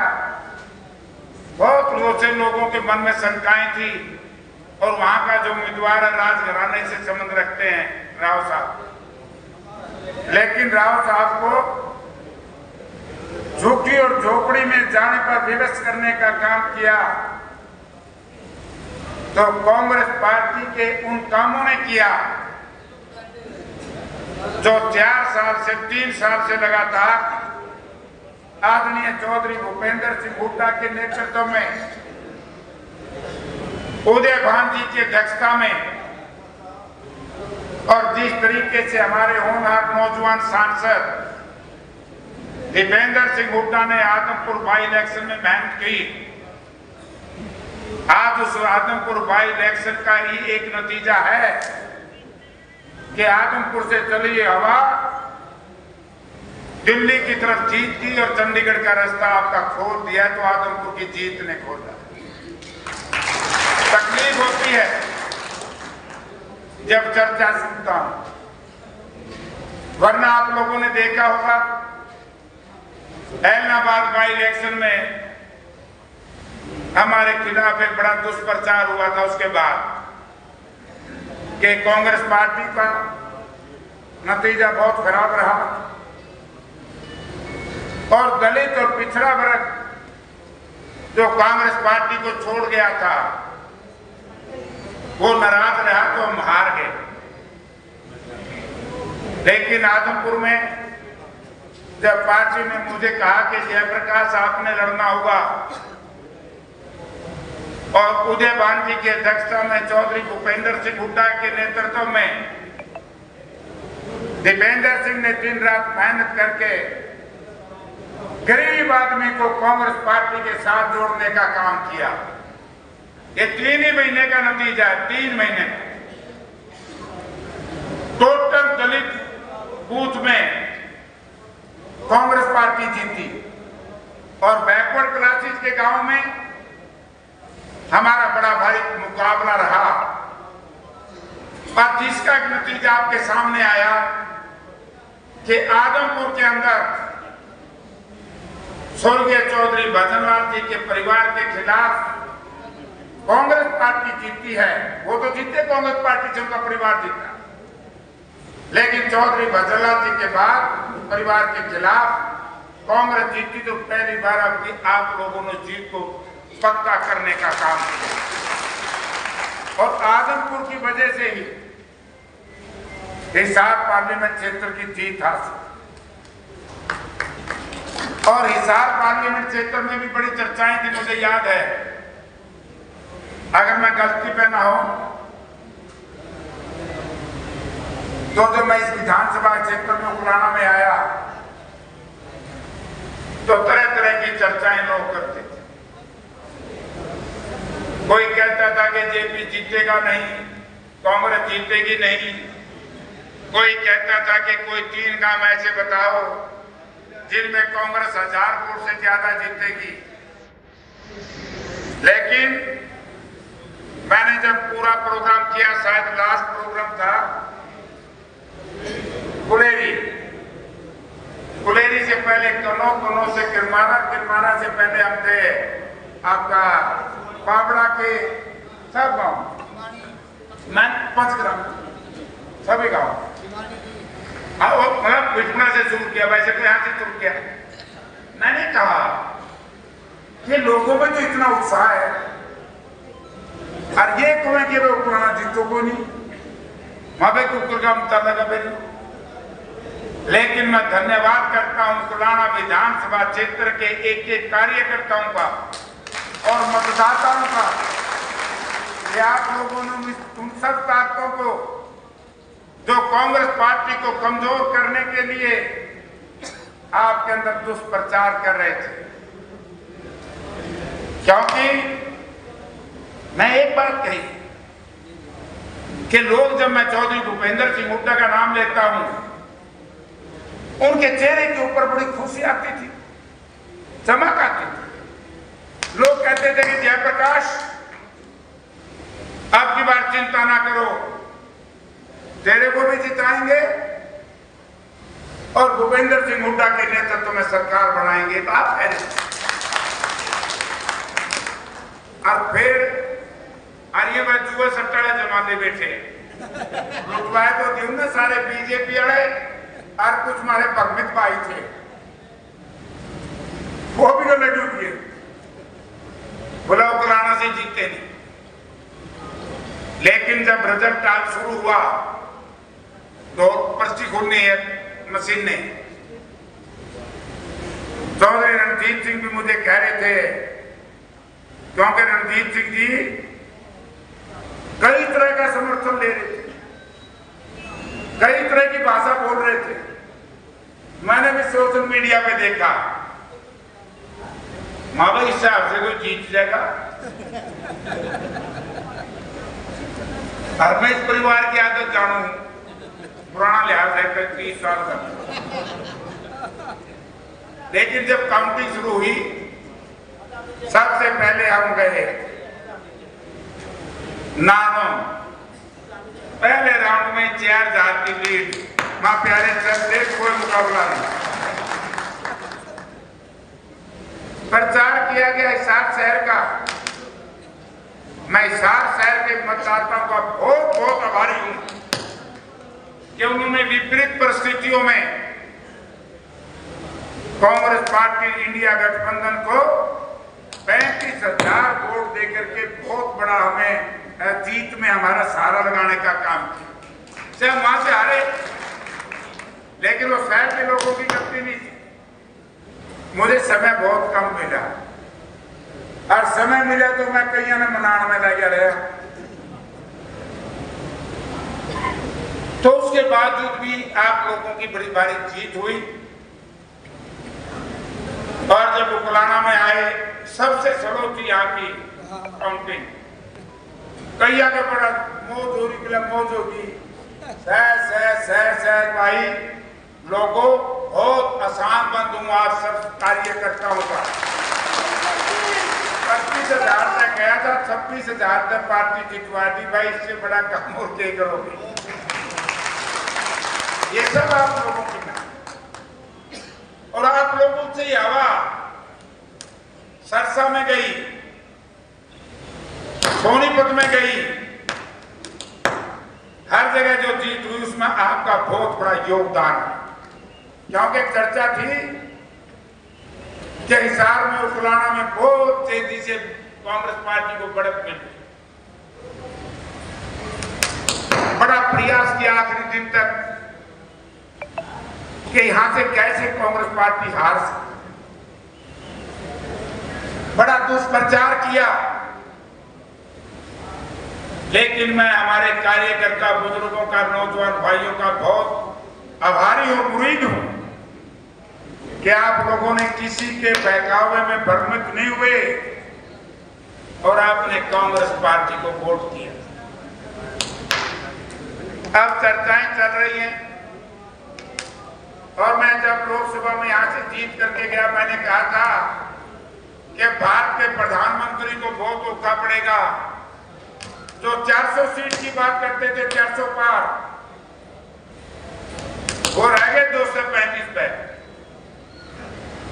बहुत से लोगों के मन में शंकाएं थी, और वहां का जो उम्मीदवार है राजघराने से संबंध रखते हैं, राव साहब। लेकिन राव साहब को झुग्गी और झोपड़ी में जाने पर विवश करने का काम किया तो कांग्रेस पार्टी के उन कामों ने किया जो 3 साल से लगातार आदरणीय चौधरी भूपेंद्र सिंह हुड्डा के नेतृत्व में, उदय भान जी की अध्यक्षता में, और जिस तरीके से हमारे होनहार नौजवान सांसद दीपेंद्र सिंह हुड्डा ने आदमपुर बाई इलेक्शन में मेहनत की, आज उस आदमपुर बाई इलेक्शन का ही एक नतीजा है कि आदमपुर से चली हवा दिल्ली की तरफ जीत की और चंडीगढ़ का रास्ता आपका खोल दिया, तो आदमपुर की जीत ने खोला। तकलीफ होती है जब चर्चा सुनता हूं, वरना आप लोगों ने देखा होगा ऐलनाबाद बाई इलेक्शन में हमारे खिलाफ एक बड़ा दुष्प्रचार हुआ था उसके बाद कि कांग्रेस पार्टी का नतीजा बहुत खराब रहा और दलित और पिछड़ा वर्ग जो कांग्रेस पार्टी को छोड़ गया था वो नाराज रहा तो हम हार गए। लेकिन आदमपुर में जब पार्टी ने मुझे कहा कि जयप्रकाश आपने लड़ना होगा और उदय भान जी की अध्यक्षता में चौधरी भूपेंद्र सिंह हुड्डा के नेतृत्व में दीपेंद्र सिंह ने दिन रात मेहनत करके गरीब आदमी को कांग्रेस पार्टी के साथ जोड़ने का काम किया। ये 3 ही महीने का नतीजा है, 3 महीने टोटल दलित बूथ में कांग्रेस पार्टी जीती और बैकवर्ड क्लासेस के गांव में हमारा बड़ा भारी मुकाबला रहा और जिसका नतीजा आपके सामने आया कि आदमपुर के अंदर स्वर्गीय चौधरी भजनलाल जी के परिवार के खिलाफ कांग्रेस पार्टी जीती है। वो तो जीते कांग्रेस पार्टी से, उनका परिवार जीता, लेकिन चौधरी भजनलाल जी के बाद परिवार के खिलाफ कांग्रेस जीती तो पहली बार आप लोगों ने जीत को पक्का करने का काम किया और आदमपुर की वजह से ही हिसार पार्लियामेंट क्षेत्र की जीत हासिल। और हिसार पार्लियामेंट क्षेत्र में भी बड़ी चर्चाएं थी, मुझे याद है, अगर मैं गलती पे ना हो तो जब मैं इस विधानसभा क्षेत्र में उकलाना में आया तो तरह तरह की चर्चाएं लोग करते थे। कोई कहता था कि जेपी जीतेगा नहीं, कांग्रेस जीतेगी नहीं। कोई कहता था कि कोई 3 गांव ऐसे बताओ जिनमें कांग्रेस 1000 वोट से ज्यादा जीतेगी। लेकिन मैंने जब पूरा प्रोग्राम किया, शायद लास्ट प्रोग्राम था, कुलेरी से पहले कनो से किरमारा से पहले हम थे आपका बाबड़ा के सब गांव, मैं 5 ग्राम सभी गांव मतलब बिठना से शुरू किया, वैसे तो यहाँ से शुरू किया। मैंने कहा कि लोगों में तो इतना उत्साह है और ये कौन कि वे उपराना जीतो को नहीं वहां पे कुकर का मुताला का बेरी। लेकिन मैं धन्यवाद करता हूं कुलाना विधानसभा क्षेत्र के एक कार्यकर्ताओं का और मतदाताओं का कि आप लोगों ने उन सब ताकतों को जो कांग्रेस पार्टी को कमजोर करने के लिए आपके अंदर दुष्प्रचार कर रहे थे। क्योंकि मैं एक बात कही कि लोग जब मैं चौधरी भूपेंद्र सिंह हुड्डा का नाम लेता हूं उनके चेहरे के ऊपर बड़ी खुशी आती थी, चमक आती थी। लोग कहते थे कि जयप्रकाश अब की बार चिंता ना करो, तेरे को भी जिताएंगे और भूपेंद्र सिंह हुड्डा के नेतृत्व में सरकार बनाएंगे। तो आप कह रहे और फिर अरे मैं जुए सट्टाड़े जमाने बैठे रुकवाए तो दियो ना सारे बीजेपी वाले और कुछ हमारे भगमित भाई थे वो भी तो लड्डू किए बोला कुलाना से जीते नहीं। लेकिन जब रिजल्ट टाल शुरू हुआ तो पर्ची खोलनी है मशीन ने, चौधरी रणजीत सिंह भी मुझे कह रहे थे क्योंकि रणजीत सिंह जी कई तरह का समर्थन ले रहे थे, कई तरह की भाषा बोल रहे थे। मैंने भी सोशल मीडिया पे देखा माँ भाई इस हिसाब से कोई जीत जाएगा। और मैं इस परिवार की आदत जानू हूं, पुराना लिहाज है 30 साल का। लेकिन जब काउंटिंग शुरू हुई सबसे पहले हम गए नानो, पहले राउंड में 4000 की लीड, मां प्यारे से कोई मुकाबला नहीं। प्रचार किया गया हिसार शहर का। मैं हिसार शहर के मतदाताओं का बहुत बहुत आभारी हूं कि उन्होंने विपरीत परिस्थितियों में कांग्रेस पार्टी इंडिया गठबंधन को 35,000 वोट देकर के बहुत बड़ा हमें जीत में हमारा सहारा लगाने का काम किया। चाहे वहां से हारे लेकिन वो शहर के लोगों की गलती नहीं थी। मुझे समय बहुत कम मिला और समय मिला तो मैं कई ने मनाने में लगा रहा। तो उसके बावजूद भी आप लोगों की बड़ी भारी जीत हुई और जब कुलाना में आए सबसे सड़ो थी यहाँ की काउंटिंग। कई आगे बड़ा मौज हो रही, मौज होगी सह भाई लोगों बहुत आसान बंद हुआ सब कार्यकर्ताओं का। 25,000 तक गया था, 26,000 तक पार्टी जितवा दी। भाई इससे बड़ा काम और क्या करोगे। ये सब आप लोगों की और आप लोगों से हवा सरसा में गई, सोनीपत में गई, हर जगह जो जीत हुई उसमें आपका बहुत बड़ा योगदान है। क्योंकि चर्चा थी कि हिसार में और कुलाना में बहुत तेजी से कांग्रेस पार्टी को बढ़त मिली। बड़ा प्रयास किया आखिरी दिन तक कि यहां से कैसे कांग्रेस पार्टी हार सकती। बड़ा दुष्प्रचार किया लेकिन मैं हमारे कार्यकर्ता बुजुर्गों का, नौजवान भाइयों का बहुत आभारी और मुरीद हूं कि आप लोगों ने किसी के बहकावे में भ्रमित नहीं हुए और आपने कांग्रेस पार्टी को वोट किया। अब चर्चाएं चल रही हैं और मैं जब लोकसभा में यहां से जीत करके गया मैंने कहा था कि भारत के प्रधानमंत्री को बहुत धोखा पड़ेगा। जो 400 सीट की बात करते थे 400 पार, वो रह गए 235 पे।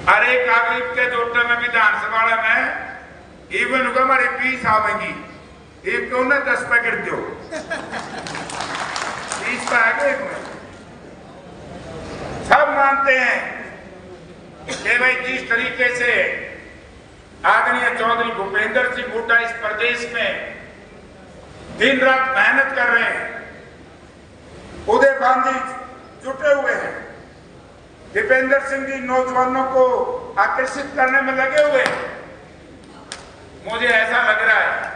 अरे कागज के जोटे में विधानसभा में इवन होगा हमारे 20 आवेगी, एक क्यों ना 10 पैकेट दो 20 पे आगे। सब मानते हैं कि भाई जिस तरीके से आदरणीय चौधरी भूपेंद्र सिंह हुड्डा इस प्रदेश में दिन रात मेहनत कर रहे हैं, उदय गांधी जुटे हुए हैं, दीपेंद्र सिंह जी नौजवानों को आकर्षित करने में लगे हुए हैं। मुझे ऐसा लग रहा है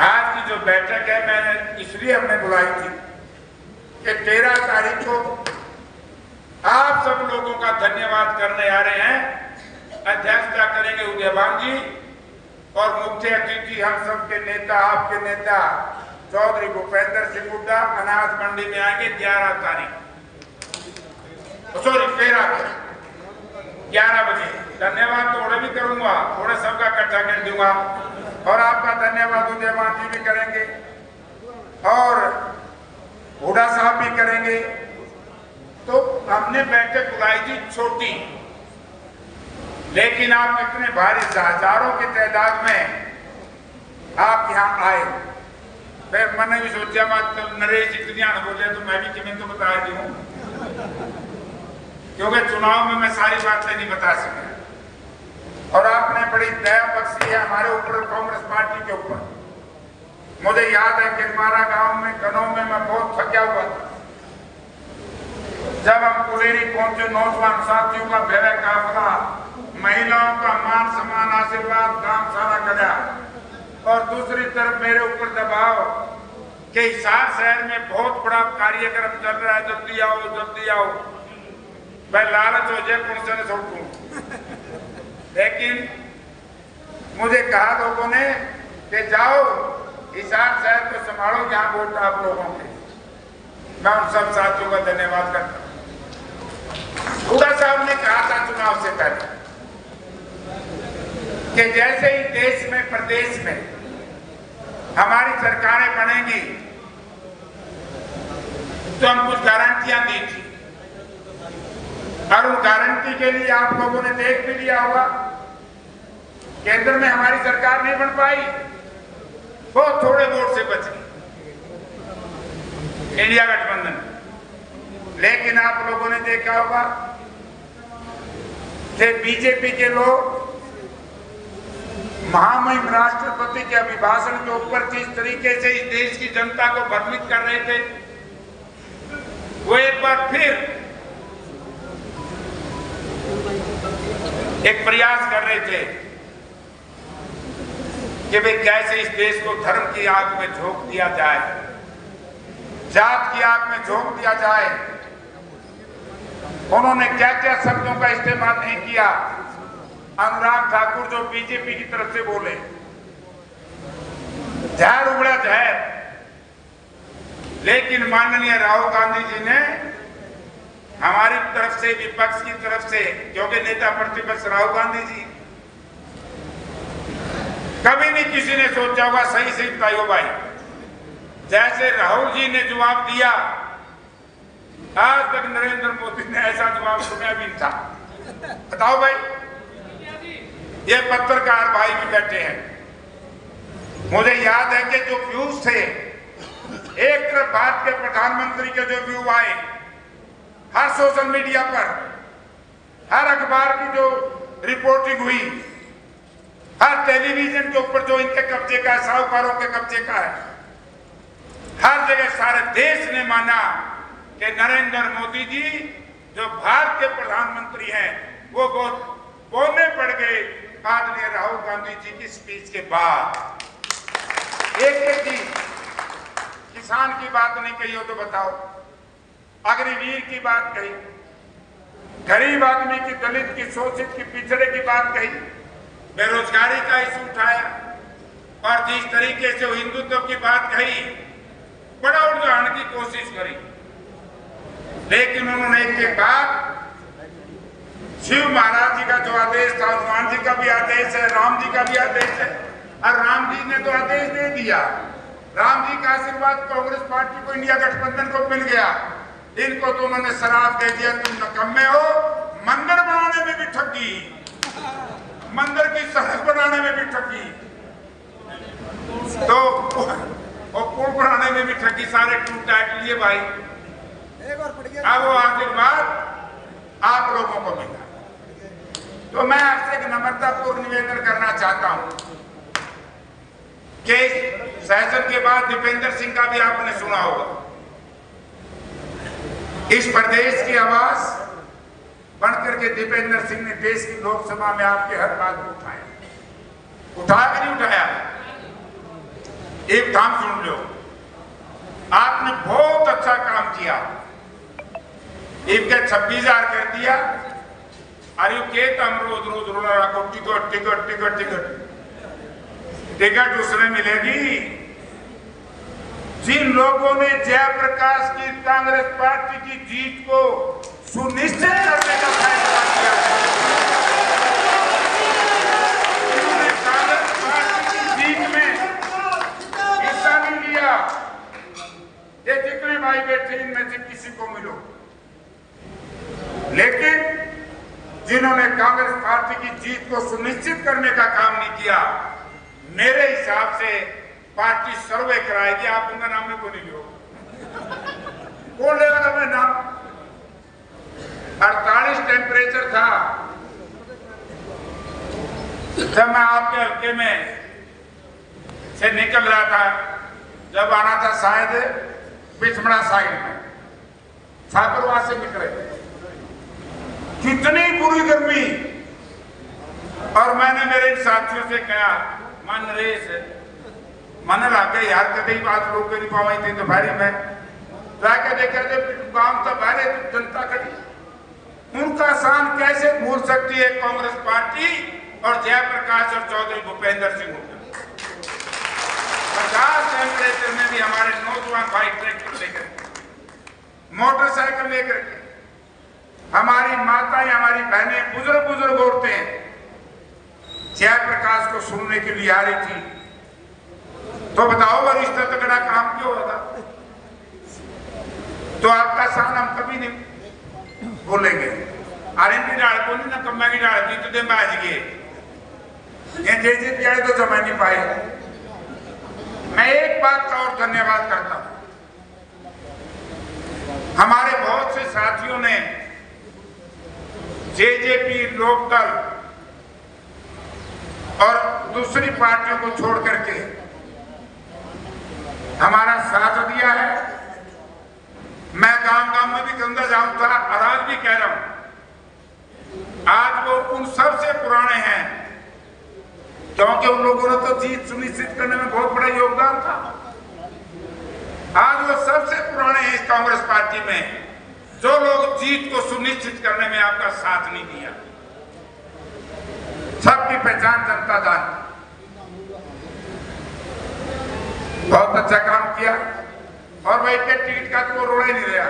आज की जो बैठक है मैंने इसलिए हमने बुलाई थी कि 13 तारीख को आप सब लोगों का धन्यवाद करने आ रहे हैं। अध्यक्षता करेंगे उदयभान जी और मुख्य अतिथि हम सबके नेता, आपके नेता चौधरी भूपेंद्र सिंह हुड्डा अनाज मंडी में आएंगे 11 तारीख, सॉरी 13 को 11 बजे। धन्यवाद थोड़े भी करूंगा, थोड़े सबका इकट्ठा कर दूंगा और आपका धन्यवाद उदयभान जी भी करेंगे और हुड्डा साहब भी करेंगे। तो हमने बैठक बुलाई थी छोटी, लेकिन आप इतने भारी हजारों की तादाद में आप यहाँ आए। फिर मैंने भी सोचा मत नरेश इतनी बोले तो मैं भी किमें तो बता दी हूँ, क्योंकि चुनाव में मैं सारी बातें नहीं बता सका और आपने बड़ी दया बख्शी है हमारे ऊपर, कांग्रेस पार्टी के ऊपर। मुझे याद है कि हमारा गांव में गनों में मैं बहुत थका हुआ था। जब हम कुलेरी पहुंचे, नौजवान साथियों का भव्य काफिला, महिलाओं का मान सम्मान आशीर्वाद काम सारा करा और दूसरी तरफ मेरे ऊपर दबाव कि हिसार शहर में बहुत बड़ा कार्यक्रम चल रहा है, जल्दी आओ जल्दी आओ। मैं लालच हो जाए कौन से छोड़ू, लेकिन मुझे कहा लोगों ने कि जाओ हिसार शहर को संभालो, जहां वोट आप लोगों के। मैं उन सब साथियों का धन्यवाद करता हूं। हुड्डा साहब ने कहा था चुनाव से पहले कि जैसे ही देश में प्रदेश में हमारी सरकारें बनेंगी तो हम कुछ गारंटियां दी थी और उन गारंटी के लिए आप लोगों ने देख भी लिया होगा। केंद्र में हमारी सरकार नहीं बन पाई, बहुत थोड़े वोट से बच गई इंडिया गठबंधन। लेकिन आप लोगों ने देखा होगा कि बीजेपी के लोग महामहिम राष्ट्रपति के अभिभाषण के ऊपर जिस तरीके से इस देश की जनता को भ्रमित कर रहे थे, वो एक बार फिर एक प्रयास कर रहे थे कि भाई कैसे इस देश को धर्म की आग में झोंक दिया जाए, जात की आग में झोंक दिया जाए। उन्होंने क्या क्या शब्दों का इस्तेमाल नहीं किया। अनुराग ठाकुर जो बीजेपी की तरफ से बोले, जहर उगड़ा जहर, लेकिन माननीय राहुल गांधी जी ने हमारी तरफ से, विपक्ष की तरफ से, क्योंकि नेता प्रतिपक्ष राहुल गांधी जी, कभी नहीं किसी ने सोचा होगा, सही से बताइयो भाई, जैसे राहुल जी ने जवाब दिया, आज तक नरेंद्र मोदी ने ऐसा जवाब सुना भी नहीं था। बताओ भाई, ये पत्रकार भाई भी बैठे हैं। मुझे याद है कि जो व्यूज थे, एक तरफ भारत के प्रधानमंत्री के जो व्यू आए, हर सोशल मीडिया पर, हर अखबार की जो रिपोर्टिंग हुई, हर टेलीविजन के ऊपर जो इनके कब्जे का है, साहूकारों के कब्जे का है, हर जगह सारे देश ने माना कि नरेंद्र मोदी जी जो भारत के प्रधानमंत्री हैं वो बहुत बोलने पड़ गए आदरणीय राहुल गांधी जी की स्पीच के बाद। एक दिन किसान की बात नहीं कही हो तो बताओ, अग्निवीर की बात कही, गरीब आदमी की, दलित की, शोषित की, पिछड़े की बात कही, बेरोजगारी का इशू उठाया और जिस तरीके से हिंदुत्व की बात कही, बड़ा उलझाने की कोशिश करी। लेकिन उन्होंने एक बात, शिव महाराज जी का जो आदेश था, हनुमान जी का भी आदेश है, राम जी का भी आदेश है, और राम जी ने तो आदेश दे दिया। राम जी का आशीर्वाद कांग्रेस पार्टी को, इंडिया गठबंधन को मिल गया। इनको तो उन्होंने शराब दे दिया, तुम नकम्मे हो। मंदिर बनाने में भी ठगी, मंदिर की सड़क बनाने में भी ठगी, तो और पुल बनाने में भी ठगी, सारे टूट टाट लिए भाई। अब वो आशीर्वाद आप लोगों को मिला। तो मैं आपसे एक नम्रतापूर्ण निवेदन करना चाहता हूं कि सेशन के बाद दीपेंद्र सिंह का भी आपने सुना होगा। इस प्रदेश की आवाज बनकर के दीपेंद्र सिंह ने देश की लोकसभा में आपके हर बात को उठाया कि नहीं उठाया? एक काम सुन लो, आपने बहुत अच्छा काम किया। इनके 26,000 कर दिया। अरे के हम रोज रोज रोना रखो, ticket ticket ticket ticket ticket उसमें मिलेगी जिन लोगों ने जयप्रकाश की कांग्रेस पार्टी की जीत को सुनिश्चित करने का फैसला किया। उन्होंने कांग्रेस पार्टी की जीत में हिस्सा नहीं लिया। ये जितने भाई बैठे इनमें से किसी को मिलो, लेकिन जिन्होंने कांग्रेस पार्टी की जीत को सुनिश्चित करने का काम नहीं किया, मेरे हिसाब से पार्टी सर्वे कराएगी। आप उनका नाम में को नहीं लो, कौन लेगा मैं नाम? 48 टेम्परेचर था जब मैं आपके हल्के में से निकल रहा था। जब आना था शायद पिछमड़ा साइड में, छात्रवास से निकले, कितनी बुरी गर्मी। और मैंने मेरे साथियों से कहा, मन रेस मन लागे यार, कभी बात लोग नहीं पाई थी दोपहरी में जाके देखा जब गांव तो बाहर जनता खड़ी। उनका शान कैसे भूल सकती है कांग्रेस पार्टी और जयप्रकाश और चौधरी भूपेंद्र सिंह। 50 टेम्परेचर में भी हमारे नौजवान भाई ट्रैक्टर लेकर, मोटरसाइकिल लेकर के, हमारी माताएं, हमारी बहनें, बुजुर्ग औरतें जयप्रकाश को सुनने के लिए आ रही थी। तो बताओ वह रिश्ता तगड़ा काम क्यों होगा? तो आपका शान हम कभी नहीं भूलेंगे। आर्यन की डाल को नहीं ना, कम्मा की डाल की तो दे बाज गए, ये जैसे प्यारे तो जमा नहीं पाए। मैं एक बात का और धन्यवाद करता हूं, हमारे बहुत से साथियों ने जेजेपी, लोकदल और दूसरी पार्टियों को छोड़ करके हमारा साथ दिया है। मैं गांव में भी गंगा जाऊं था और आज भी कह रहा हूं, आज वो उन सबसे पुराने हैं, क्योंकि उन लोगों ने तो जीत सुनिश्चित करने में बहुत बड़ा योगदान था। आज वो सबसे पुराने हैं इस कांग्रेस पार्टी में, जो लोग जीत को सुनिश्चित करने में आपका साथ नहीं दिया। सबकी पहचान जनता जान, बहुत अच्छा काम किया। और भाई के टिकट का तो वो रोड़ा ही नहीं रहा,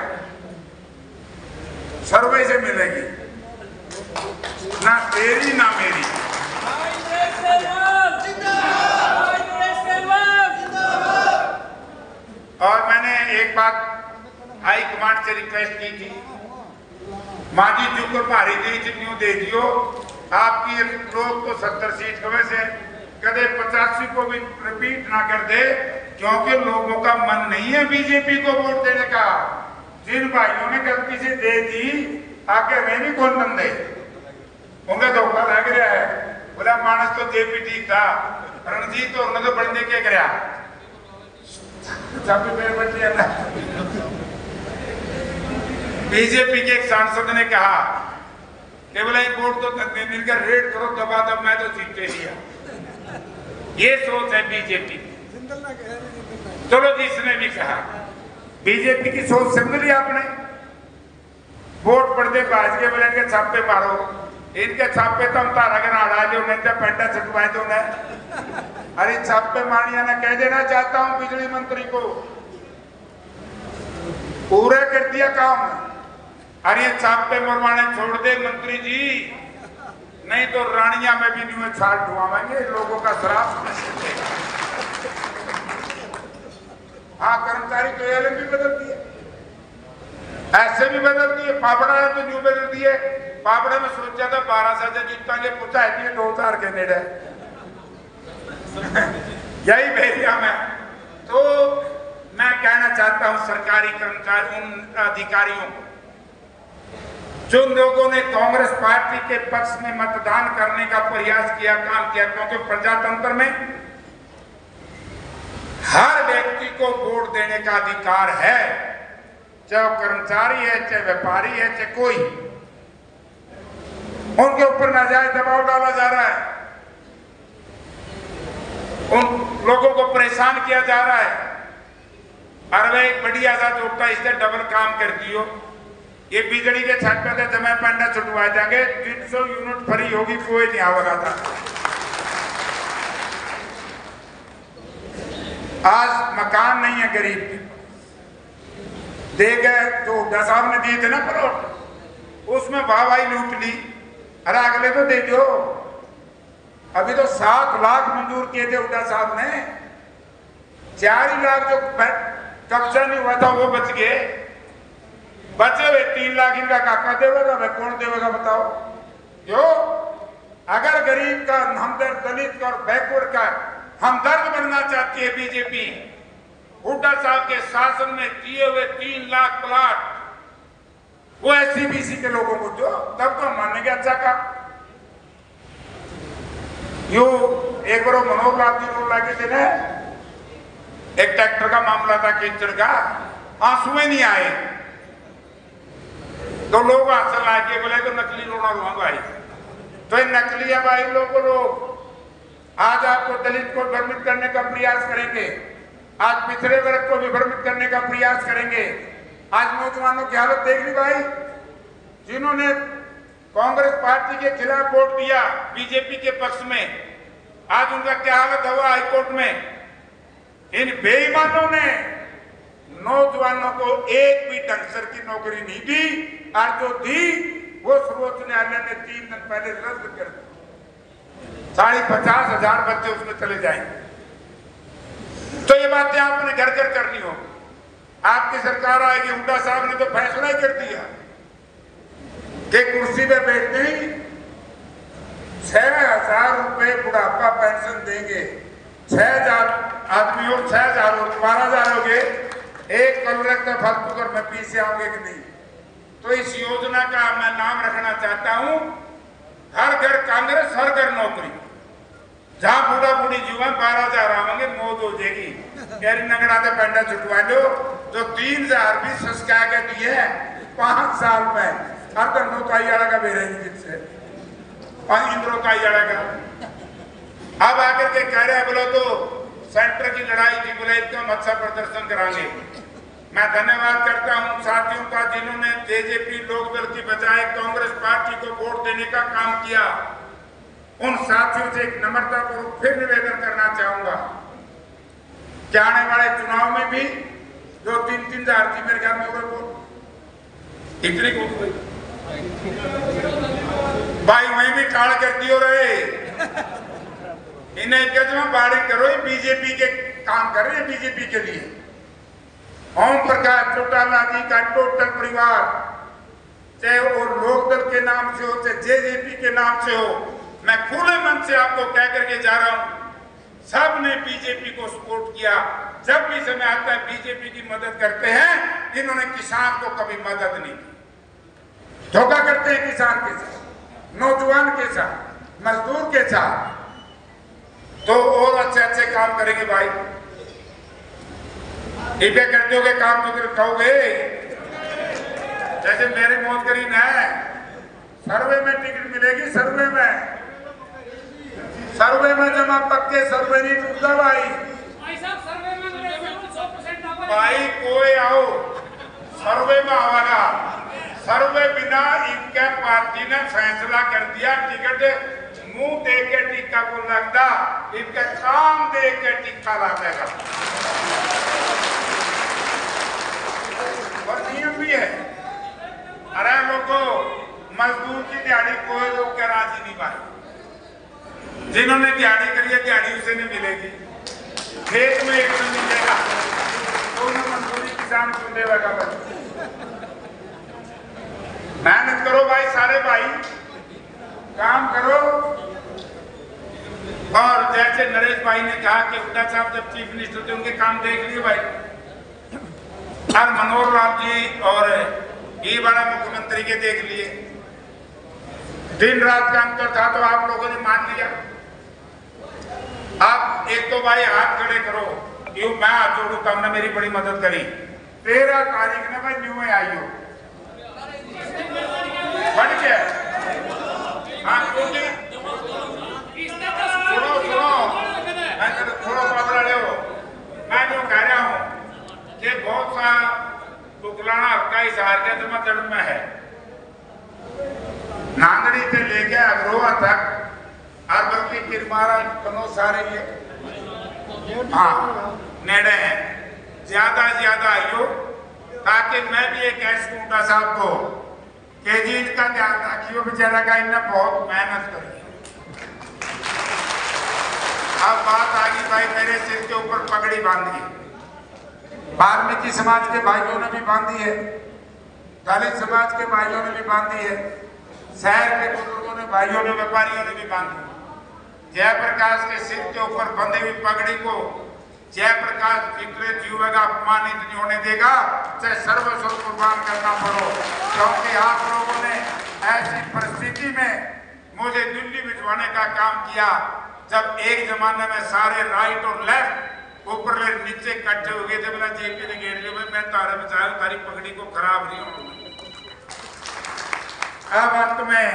सर्वे से मिलेगी, ना तेरी ना मेरी। और मैंने एक बात हाई कमांड से रिक्वेस्ट की थी, माजी चुकर भारी दी जितनी दे दियो। आपकी लोग तो 70 सीट कमे से कदे 85 को भी रिपीट ना कर दे, क्योंकि लोगों का मन नहीं है बीजेपी को वोट देने का। जिन भाइयों ने गलती से दे दी, आगे वे नहीं कौन बंदे, उनका धोखा लग रहा है। बोला मानस तो जेपी ठीक था, रणजीत तो उन्होंने तो बढ़ने के गया। बीजेपी के एक सांसद ने कहा कि बोला एक वोट तो मिलकर रेड करो, दबा दब मैं तो जीते लिया। ये सोच है बीजेपी। चलो जिसने भी कहा, बीजेपी की सोच समझ ली आपने। वोट पड़ते बाज के बोले इनके छापे मारो, इनके छापे तो हम तारा के नाड़ा जो नहीं तो पेंटा छटवाए दो ना। अरे छापे मारिया ना कह देना चाहता हूं बिजली मंत्री को, पूरा कर दिया काम। अरे छापे मरवाने छोड़ दे मंत्री जी, नहीं तो रानिया में भी नहीं छाल ढुआवेंगे, लोगों का शराब। हाँ कर्मचारी तो एलएम भी बदल दिया, ऐसे भी बदल दिए। पापड़ा ने तो न्यू बदल दिए। पापड़ा में सोचा था 12 साल जीतांगे, पूछा है 2000 के नेड़े यही भेजिया मैं। तो मैं कहना चाहता हूं सरकारी कर्मचारी, उन अधिकारियों को जिन लोगों ने कांग्रेस पार्टी के पक्ष में मतदान करने का प्रयास किया, काम किया, क्योंकि प्रजातंत्र में हर व्यक्ति को वोट देने का अधिकार है, चाहे वो कर्मचारी है, चाहे व्यापारी है, चाहे कोई। उनके ऊपर नाजायज दबाव डाला जा रहा है, उन लोगों को परेशान किया जा रहा है। अरे एक बड़ी आजाद होता है, इससे डबल काम कर दियो। ये बिजली के छत पे जमा पंडा छुटवा जाएंगे, 300 यूनिट फ्री होगी, कोई नहीं आवेगा था। आज मकान नहीं है गरीब के, दे गए जो हुड्डा साहब ने दिए थे ना प्लॉट, उसमें वाहवाही लूट ली। अरे अगले तो दे दो। अभी तो 7 लाख मंजूर किए थे हुड्डा साहब ने, 4 लाख जो कब्जा नहीं हुआ था वो बच गए। बचे हुए 3 लाख इनका काका देवेगा, मैं कौन देवेगा बताओ? क्यों? अगर गरीब का हमदर्द, दलित का और बैकवर्ड का हमदर्द बनना चाहती है बीजेपी, हुड्डा साहब के शासन में दिए हुए 3 लाख प्लाट वो SC/BC के लोगों को दो, तब तो मानेंगे अच्छा का। यू एक बार मनोहर लाल जी रोड लाके थे ना, एक ट्रैक्टर का मामला था कीचड़ का, आंसू में नहीं आए तो लोग आंसू ला के बोले तो नकली रोना रोआ भाई। तो ये नकली है भाई लोग आज आपको दलित को भ्रमित करने का प्रयास करेंगे, आज पिछड़े वर्ग को भी भ्रमित करने का प्रयास करेंगे। आज नौजवानों की हालत देख ली भाई, जिन्होंने कांग्रेस पार्टी के खिलाफ वोट दिया बीजेपी के पक्ष में, आज उनका क्या हालत हुआ हाईकोर्ट में। इन बेईमानों ने नौजवानों को एक भी ढंग की नौकरी नहीं दी, और जो दी वो सर्वोच्च न्यायालय ने 3 दिन पहले रद्द कर दी। 50,500 बच्चे उसमें चले जाएंगे। तो ये बातें आपने घर घर करनी होगी। आपकी सरकार आएगी, हुड्डा साहब ने तो फैसला ही कर दिया कि कुर्सी पे बैठते ही 6,000 रुपए बुढ़ापा पेंशन देंगे। 6,000 आदमी हो, 6,000 हो, 12,000 हो गए। एक कल लगता फालतू कर मैं पीछे आऊंगे कि नहीं। तो इस योजना का मैं नाम रखना चाहता हूं, हर घर कांग्रेस, हर घर नौकरी। जहां बूढ़ा बूढ़ी जुआ 12,000 आवेंगे, मौत हो जाएगी। यारी नगड़ा से पेंडा छुटवा लो, जो 3,000 भी सस्का के दिए 5 साल में, अब तो नौताई का बेरेंगे जिससे 5 इंद्रोताई का। अब आकर के कह रहे बोलो तो सेंटर की लड़ाई थी, बोले एकदम अच्छा प्रदर्शन कराएंगे। मैं धन्यवाद करता हूं साथियों का जिन्होंने जेजेपी लोकदल की बजाय कांग्रेस पार्टी को वोट देने का काम किया। उन साथियों से एक नम्रतापूर्वक फिर निवेदन करना चाहूंगा कि आने वाले चुनाव में भी जो 3,000 थी मेरे ख्याल में वोट इतनी को भाई वहीं भी टाल कर दियो रहे। इन्हें गजमा बाड़ी करो, बीजेपी के काम कर रहे हैं बीजेपी के लिए। ओम प्रकाश चौटाला जी का टोटल परिवार, चाहे वो लोकदल के नाम से हो, चाहे जेजेपी के नाम से हो, मैं खुले मन से आपको कह करके जा रहा हूं, सब ने बीजेपी को सपोर्ट किया। जब भी समय आता है बीजेपी की मदद करते हैं। इन्होंने किसान को कभी मदद नहीं की। धोखा करते हैं किसान के साथ, नौजवान के साथ, मजदूर के साथ। तो और अच्छे अच्छे काम करेंगे भाई। इधे करते हो काम तो कहोगे जैसे मेरे मौत करीन है, सर्वे में टिकट मिलेगी, सर्वे में जमा पक्के, सर्वे नहीं टूटता भाई। भाई कोई आओ सर्वे में आवागा, सर्वे बिना इनके पार्टी ने फैसला कर दिया टिकट मुंह देख के टिक्का को लगता, इनका काम देख के टिक्का लगेगा। और नियम भी है। अरे लोगों, मजदूर की दिहाड़ी कोई लोग क्या राजी नहीं भाई। जिन्होंने दिहाड़ी करी है दिहाड़ी उसे नहीं मिलेगी। खेत में एक मिलेगा, दोनों मजदूरी किसान को देगा। मेहनत करो भाई, सारे भाई काम करो। और जैसे नरेश भाई ने कहा कि हुड्डा साहब जब चीफ मिनिस्टर थे उनके काम देख लिए भाई, और मनोहर लाल जी और ये बड़ा मुख्यमंत्री के देख लिए। दिन रात का अंतर था तो आप लोगों ने मान लिया। आप एक तो भाई हाथ खड़े करो, यूं मैं हाथ जोड़ू, तुमने मेरी बड़ी मदद करी। 13 तारीख ने भाई न्यू में आई हो बढ़ गया। हाँ क्योंकि सुनो मैं थोड़ा बदला ले हो, मैं जो कह रहा हूँ कि बहुत सा तुकलाना हल्का हिसार के जड़ में है, नांगड़ी से लेके अगरोहा तक और बल्कि किरमारा कनो सारे ये हाँ नेड़े हैं, ज्यादा आइयो, ताकि मैं भी एक ऐसे मुंडा साहब को के जी इनका ध्यान रखियो, बेचारा का इन्हें बहुत मेहनत करी। अब बात आ गई भाई, मेरे सिर के ऊपर पगड़ी बांधी, वाल्मीकि समाज के भाइयों ने भी बांधी है, दलित समाज के भाइयों ने भी बांधी है, शहर के बुजुर्गों ने, भाइयों ने, व्यापारियों ने भी बांधी। जयप्रकाश के सिर के ऊपर बंधी हुई पगड़ी को जयप्रकाश जितने जीवेगा अपमानित नहीं होने देगा, चाहे सर्वस्व कुर्बान करना पड़ो। क्योंकि आप लोगों ने ऐसी परिस्थिति में मुझे दिल्ली भिजवाने का काम किया जब एक जमाने में सारे राइट और लेफ्ट ऊपर ले नीचे इकट्ठे हो गए थे। बोला जेपी ने घेर लिया, मैं तारे बचाया, तारी पगड़ी को खराब नहीं होगा। अब अंत में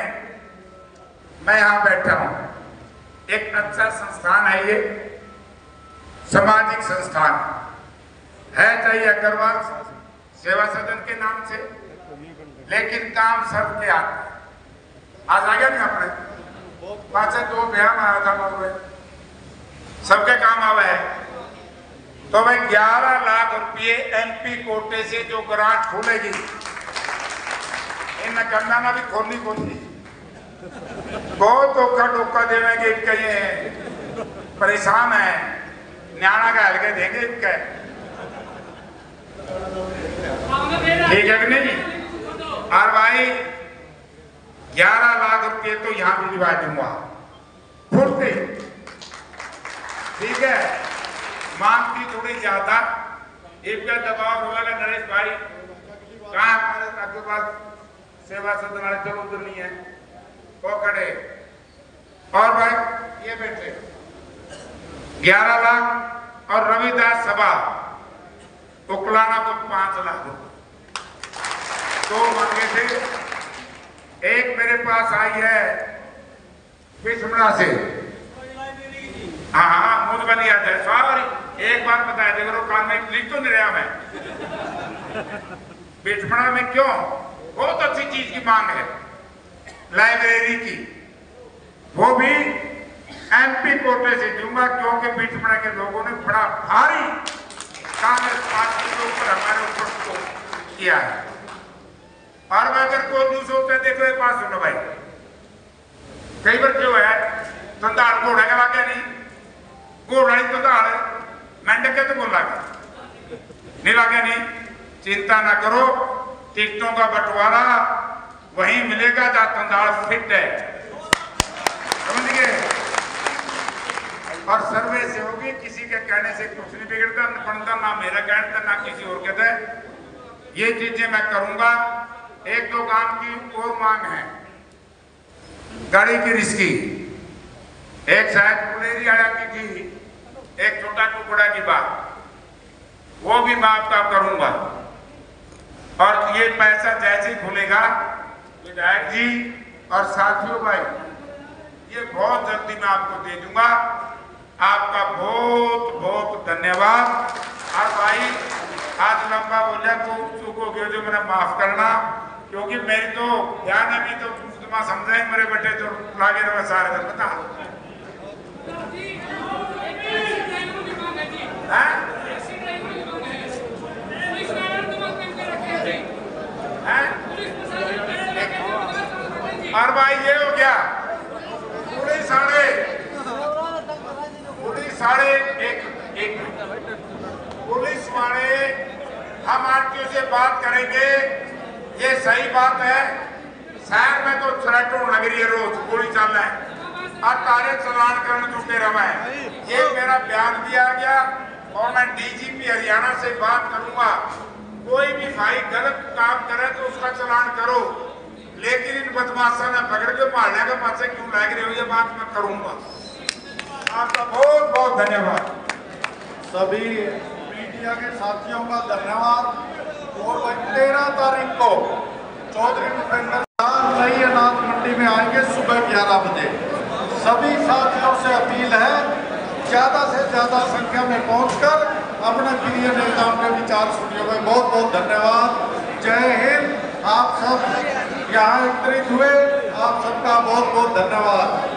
मैं यहां बैठा हूं, एक अच्छा संस्थान है ये, सामाजिक संस्थान है, चाहे अग्रवाल सेवा सदन के नाम से, लेकिन काम सबके आते हैं। आज आ गया नहीं अपने पास 2 बयान आया था मौके, सबके काम आवा है। तो भाई 11 लाख रुपये एमपी कोटे से जो ग्रांट खुलेगी, इन गंदा भी खोलनी बहुत धोखा डोका देवेंगे। इनका ये परेशान है, न्याणा का हल्के देंगे इनका, ठीक है कि नहीं। और भाई 11 लाख रुपये तो यहां भी दिवा दूंगा फुर्ती, ठीक है। मांग की थोड़ी ज्यादा, एक दबाव होगा नरेश भाई कहा हमारे आपके पास सेवा सदन वाले, चलो उधर नहीं है वो खड़े। और भाई ये बैठे 11 लाख और रविदास सभा उकलाना को 5 लाख, 2 मांगे थे। एक मेरे पास आई है पिछमड़ा से, हाँ मुझ बनी आता है, सॉरी एक बार बताया देखो काम में लिख तो नहीं रहा मैं। पिछमड़ा में क्यों, बहुत अच्छी चीज की मांग है, लाइब्रेरी की, वो भी एमपी कोटे से दूंगा, क्योंकि पिछमड़ा के लोगों ने बड़ा भारी कांग्रेस पार्टी के ऊपर हमारे ऊपर किया है। और अगर कोई न्यूज होता है देखो एक बात सुनो भाई, कई बार क्यों है तंदाड़ घोड़ा का लागे नहीं, घोड़ा नहीं तंदाड़ मेंढक के तो कौन लागे नहीं, लागे नहीं। चिंता ना करो, टिकटों का बंटवारा वहीं मिलेगा जहां तंदाड़ फिट है, समझ गए। और सर्वे से होगी, किसी के कहने से कुछ नहीं बिगड़ता, बनता ना मेरा कहना ना किसी और कहता है। ये चीजें मैं करूंगा। एक 2 काम की और मांग है, गाड़ी की रिस्की, एक शायद पुलेरी आया की थी, एक छोटा टुकड़ा की बात, वो भी मैं आपका करूंगा। और ये पैसा जैसे ही खुलेगा विधायक जी और साथियों भाई, ये बहुत जल्दी मैं आपको दे दूंगा। आपका बहुत बहुत धन्यवाद। और भाई आज लंबा बोलिया को चूक हो गया जो मैंने माफ करना, क्योंकि मेरी तो ध्यान अभी तो तुम समझे मेरे बेटे तो लागे रहा सारे बता और भाई ये हो गया पुलिस वाले हम आरटीओ से बात करेंगे, ये सही बात है। शहर में तो थ्रेटो नगरी रोज गोली चल रहा है और तारे चलान करने जुटे रहा है। ये मेरा बयान दिया गया और मैं डीजीपी हरियाणा से बात करूंगा, कोई भी भाई गलत काम करे तो उसका चलान करो, लेकिन इन बदमाशों ने पकड़ के मारने के पास क्यों लग रहे हो, ये बात मैं करूंगा। आपका बहुत बहुत धन्यवाद। सभी मीडिया के साथियों का धन्यवाद। और 13 तारीख को चौधरी भूपेंद्र नई अनाज मंडी में आएंगे सुबह 11 बजे। सभी साथियों से अपील है ज्यादा से ज्यादा संख्या में पहुंचकर अपने प्रिय नेताओं के विचार सुनिए। बहुत बहुत धन्यवाद। जय हिंद। आप सब यहाँ एकत्रित हुए, आप सबका बहुत बहुत धन्यवाद।